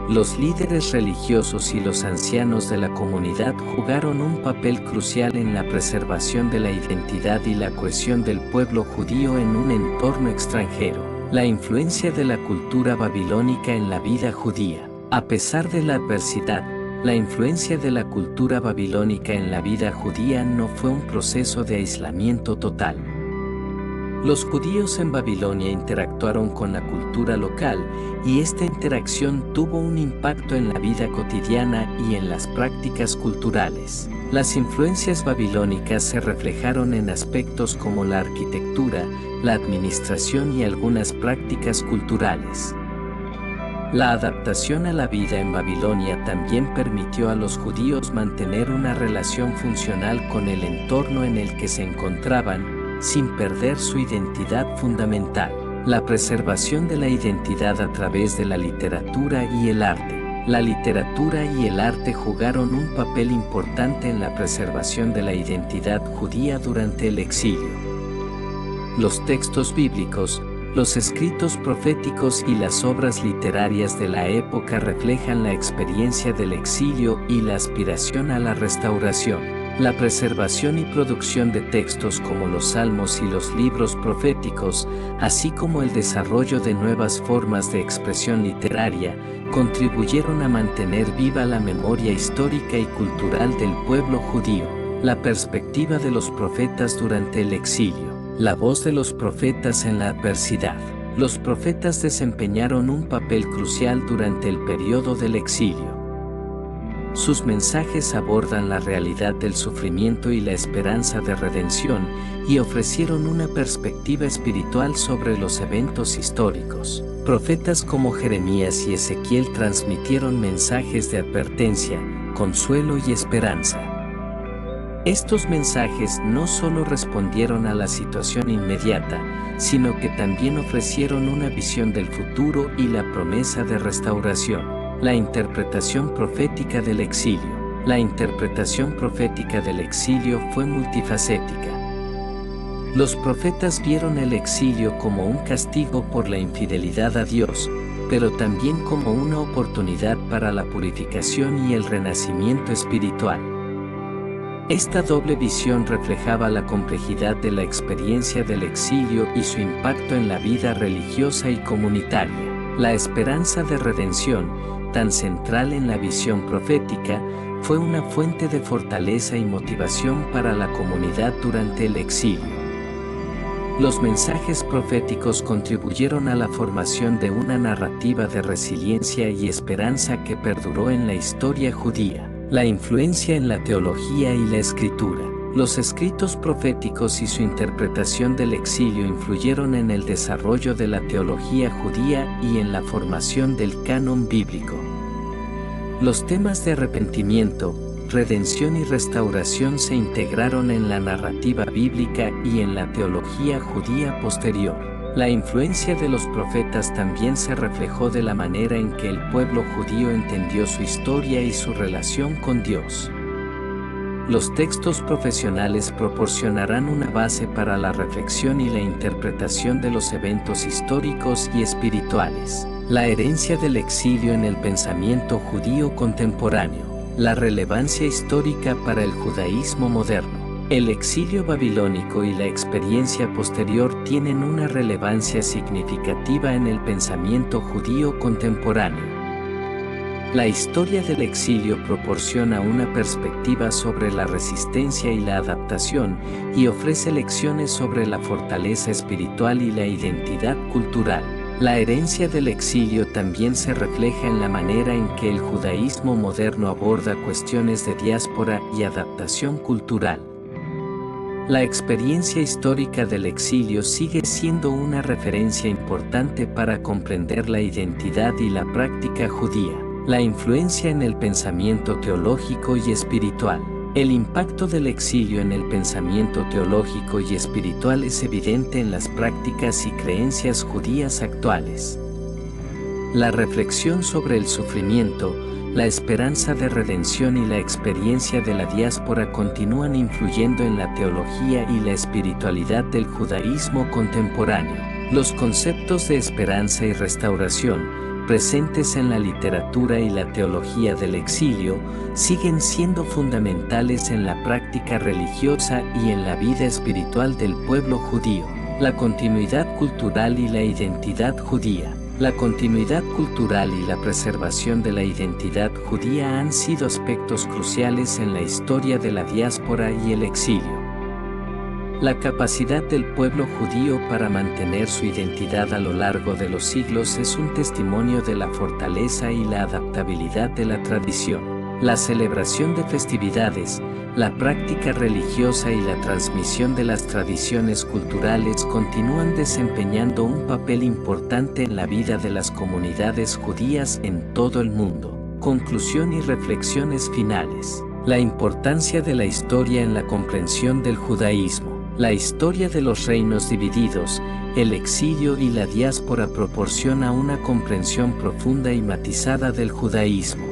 Los líderes religiosos y los ancianos de la comunidad jugaron un papel crucial en la preservación de la identidad y la cohesión del pueblo judío en un entorno extranjero. La influencia de la cultura babilónica en la vida judía. A pesar de la adversidad, la influencia de la cultura babilónica en la vida judía no fue un proceso de aislamiento total. Los judíos en Babilonia interactuaron con la cultura local y esta interacción tuvo un impacto en la vida cotidiana y en las prácticas culturales. Las influencias babilónicas se reflejaron en aspectos como la arquitectura, la administración y algunas prácticas culturales. La adaptación a la vida en Babilonia también permitió a los judíos mantener una relación funcional con el entorno en el que se encontraban, sin perder su identidad fundamental. La preservación de la identidad a través de la literatura y el arte. La literatura y el arte jugaron un papel importante en la preservación de la identidad judía durante el exilio. Los textos bíblicos, los escritos proféticos y las obras literarias de la época reflejan la experiencia del exilio y la aspiración a la restauración. La preservación y producción de textos como los salmos y los libros proféticos, así como el desarrollo de nuevas formas de expresión literaria, contribuyeron a mantener viva la memoria histórica y cultural del pueblo judío. La perspectiva de los profetas durante el exilio. La voz de los profetas en la adversidad. Los profetas desempeñaron un papel crucial durante el periodo del exilio. Sus mensajes abordan la realidad del sufrimiento y la esperanza de redención y ofrecieron una perspectiva espiritual sobre los eventos históricos. Profetas como Jeremías y Ezequiel transmitieron mensajes de advertencia, consuelo y esperanza. Estos mensajes no solo respondieron a la situación inmediata, sino que también ofrecieron una visión del futuro y la promesa de restauración. La interpretación profética del exilio. La interpretación profética del exilio fue multifacética. Los profetas vieron el exilio como un castigo por la infidelidad a Dios, pero también como una oportunidad para la purificación y el renacimiento espiritual. Esta doble visión reflejaba la complejidad de la experiencia del exilio y su impacto en la vida religiosa y comunitaria. La esperanza de redención, tan central en la visión profética, fue una fuente de fortaleza y motivación para la comunidad durante el exilio. Los mensajes proféticos contribuyeron a la formación de una narrativa de resiliencia y esperanza que perduró en la historia judía. La influencia en la teología y la escritura. Los escritos proféticos y su interpretación del exilio influyeron en el desarrollo de la teología judía y en la formación del canon bíblico. Los temas de arrepentimiento, redención y restauración se integraron en la narrativa bíblica y en la teología judía posterior. La influencia de los profetas también se reflejó de la manera en que el pueblo judío entendió su historia y su relación con Dios. Los textos profesionales proporcionarán una base para la reflexión y la interpretación de los eventos históricos y espirituales. La herencia del exilio en el pensamiento judío contemporáneo. La relevancia histórica para el judaísmo moderno. El exilio babilónico y la experiencia posterior tienen una relevancia significativa en el pensamiento judío contemporáneo. La historia del exilio proporciona una perspectiva sobre la resistencia y la adaptación y ofrece lecciones sobre la fortaleza espiritual y la identidad cultural. La herencia del exilio también se refleja en la manera en que el judaísmo moderno aborda cuestiones de diáspora y adaptación cultural. La experiencia histórica del exilio sigue siendo una referencia importante para comprender la identidad y la práctica judía. La influencia en el pensamiento teológico y espiritual. El impacto del exilio en el pensamiento teológico y espiritual es evidente en las prácticas y creencias judías actuales. La reflexión sobre el sufrimiento, la esperanza de redención y la experiencia de la diáspora continúan influyendo en la teología y la espiritualidad del judaísmo contemporáneo. Los conceptos de esperanza y restauración, presentes en la literatura y la teología del exilio, siguen siendo fundamentales en la práctica religiosa y en la vida espiritual del pueblo judío. La continuidad cultural y la identidad judía. La continuidad cultural y la preservación de la identidad judía han sido aspectos cruciales en la historia de la diáspora y el exilio. La capacidad del pueblo judío para mantener su identidad a lo largo de los siglos es un testimonio de la fortaleza y la adaptabilidad de la tradición. La celebración de festividades, la práctica religiosa y la transmisión de las tradiciones culturales continúan desempeñando un papel importante en la vida de las comunidades judías en todo el mundo. Conclusión y reflexiones finales. La importancia de la historia en la comprensión del judaísmo. La historia de los reinos divididos, el exilio y la diáspora proporciona una comprensión profunda y matizada del judaísmo.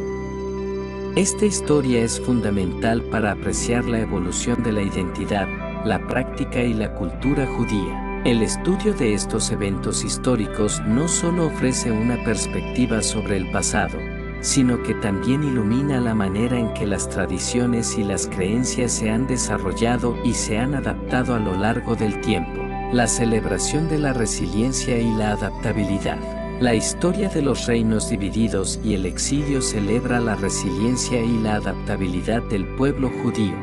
Esta historia es fundamental para apreciar la evolución de la identidad, la práctica y la cultura judía. El estudio de estos eventos históricos no solo ofrece una perspectiva sobre el pasado, sino que también ilumina la manera en que las tradiciones y las creencias se han desarrollado y se han adaptado a lo largo del tiempo. La celebración de la resiliencia y la adaptabilidad. La historia de los reinos divididos y el exilio celebra la resiliencia y la adaptabilidad del pueblo judío.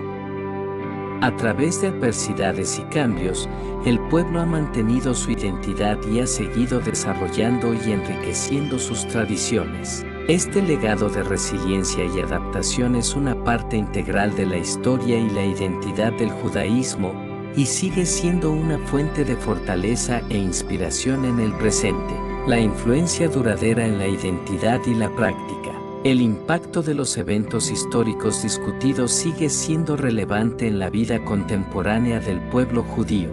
A través de adversidades y cambios, el pueblo ha mantenido su identidad y ha seguido desarrollando y enriqueciendo sus tradiciones. Este legado de resiliencia y adaptación es una parte integral de la historia y la identidad del judaísmo, y sigue siendo una fuente de fortaleza e inspiración en el presente. La influencia duradera en la identidad y la práctica. El impacto de los eventos históricos discutidos sigue siendo relevante en la vida contemporánea del pueblo judío.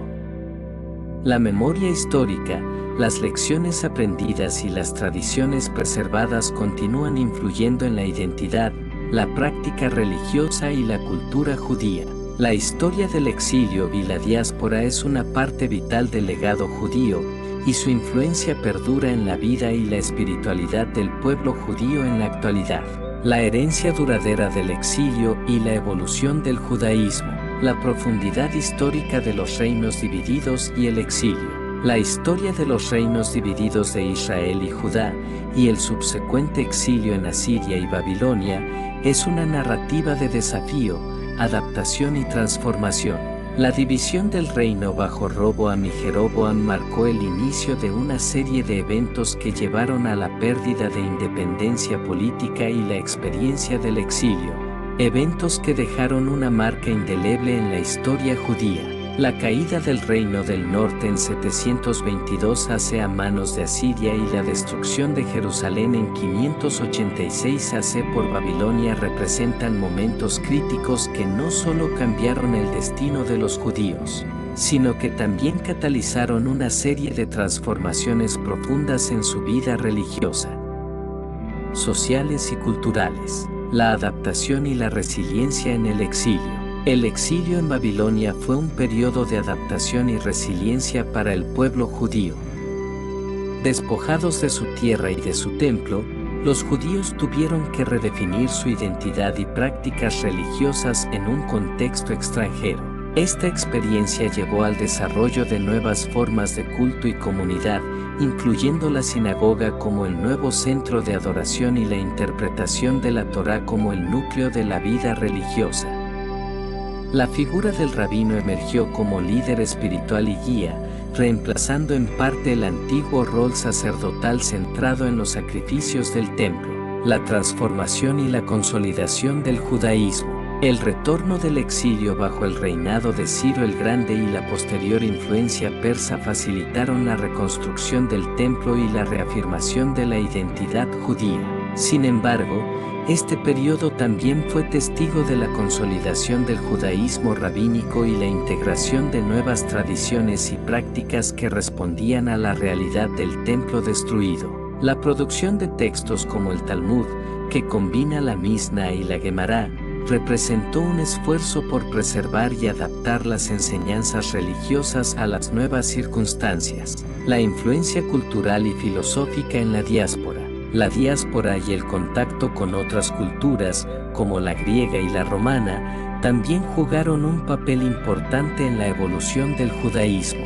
La memoria histórica, las lecciones aprendidas y las tradiciones preservadas continúan influyendo en la identidad, la práctica religiosa y la cultura judía. La historia del exilio y la diáspora es una parte vital del legado judío, y su influencia perdura en la vida y la espiritualidad del pueblo judío en la actualidad. La herencia duradera del exilio y la evolución del judaísmo. La profundidad histórica de los reinos divididos y el exilio. La historia de los reinos divididos de Israel y Judá, y el subsecuente exilio en Asiria y Babilonia, es una narrativa de desafío, adaptación y transformación. La división del reino bajo Roboam y Jeroboam marcó el inicio de una serie de eventos que llevaron a la pérdida de independencia política y la experiencia del exilio, eventos que dejaron una marca indeleble en la historia judía. La caída del reino del norte en 722 AC a manos de Asiria y la destrucción de Jerusalén en 586 AC por Babilonia representan momentos críticos que no solo cambiaron el destino de los judíos, sino que también catalizaron una serie de transformaciones profundas en su vida religiosa, sociales y culturales. La adaptación y la resiliencia en el exilio. El exilio en Babilonia fue un periodo de adaptación y resiliencia para el pueblo judío. Despojados de su tierra y de su templo, los judíos tuvieron que redefinir su identidad y prácticas religiosas en un contexto extranjero. Esta experiencia llevó al desarrollo de nuevas formas de culto y comunidad, incluyendo la sinagoga como el nuevo centro de adoración y la interpretación de la Torá como el núcleo de la vida religiosa. La figura del rabino emergió como líder espiritual y guía, reemplazando en parte el antiguo rol sacerdotal centrado en los sacrificios del templo. La transformación y la consolidación del judaísmo. El retorno del exilio bajo el reinado de Ciro el Grande y la posterior influencia persa facilitaron la reconstrucción del templo y la reafirmación de la identidad judía. Sin embargo, este periodo también fue testigo de la consolidación del judaísmo rabínico y la integración de nuevas tradiciones y prácticas que respondían a la realidad del templo destruido. La producción de textos como el Talmud, que combina la Misna y la Gemara, representó un esfuerzo por preservar y adaptar las enseñanzas religiosas a las nuevas circunstancias. La influencia cultural y filosófica en la diáspora. La diáspora y el contacto con otras culturas, como la griega y la romana, también jugaron un papel importante en la evolución del judaísmo.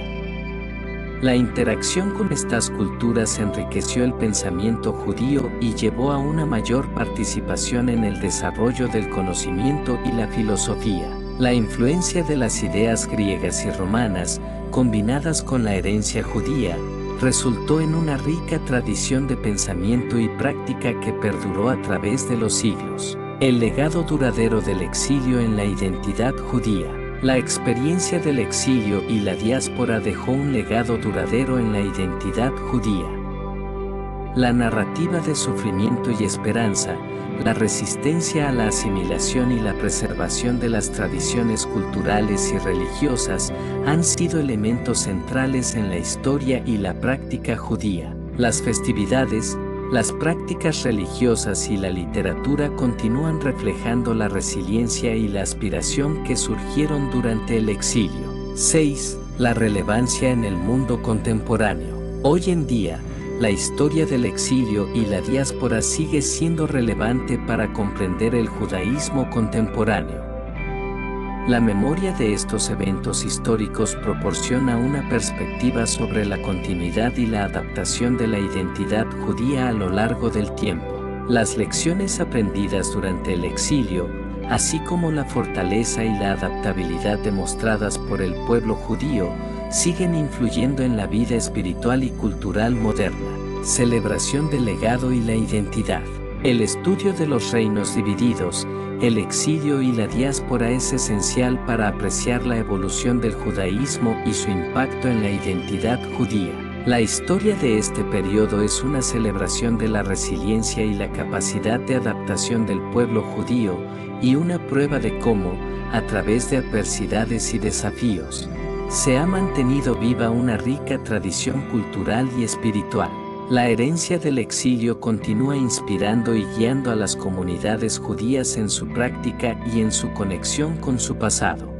La interacción con estas culturas enriqueció el pensamiento judío y llevó a una mayor participación en el desarrollo del conocimiento y la filosofía. La influencia de las ideas griegas y romanas, combinadas con la herencia judía, resultó en una rica tradición de pensamiento y práctica que perduró a través de los siglos. El legado duradero del exilio en la identidad judía. La experiencia del exilio y la diáspora dejó un legado duradero en la identidad judía. La narrativa de sufrimiento y esperanza, la resistencia a la asimilación y la preservación de las tradiciones culturales y religiosas han sido elementos centrales en la historia y la práctica judía. Las festividades, las prácticas religiosas y la literatura continúan reflejando la resiliencia y la aspiración que surgieron durante el exilio. 6. La relevancia en el mundo contemporáneo. Hoy en día, la historia del exilio y la diáspora sigue siendo relevante para comprender el judaísmo contemporáneo. La memoria de estos eventos históricos proporciona una perspectiva sobre la continuidad y la adaptación de la identidad judía a lo largo del tiempo. Las lecciones aprendidas durante el exilio, así como la fortaleza y la adaptabilidad demostradas por el pueblo judío, siguen influyendo en la vida espiritual y cultural moderna. Celebración del legado y la identidad. El estudio de los reinos divididos, el exilio y la diáspora es esencial para apreciar la evolución del judaísmo y su impacto en la identidad judía. La historia de este periodo es una celebración de la resiliencia y la capacidad de adaptación del pueblo judío y una prueba de cómo, a través de adversidades y desafíos, se ha mantenido viva una rica tradición cultural y espiritual. La herencia del exilio continúa inspirando y guiando a las comunidades judías en su práctica y en su conexión con su pasado.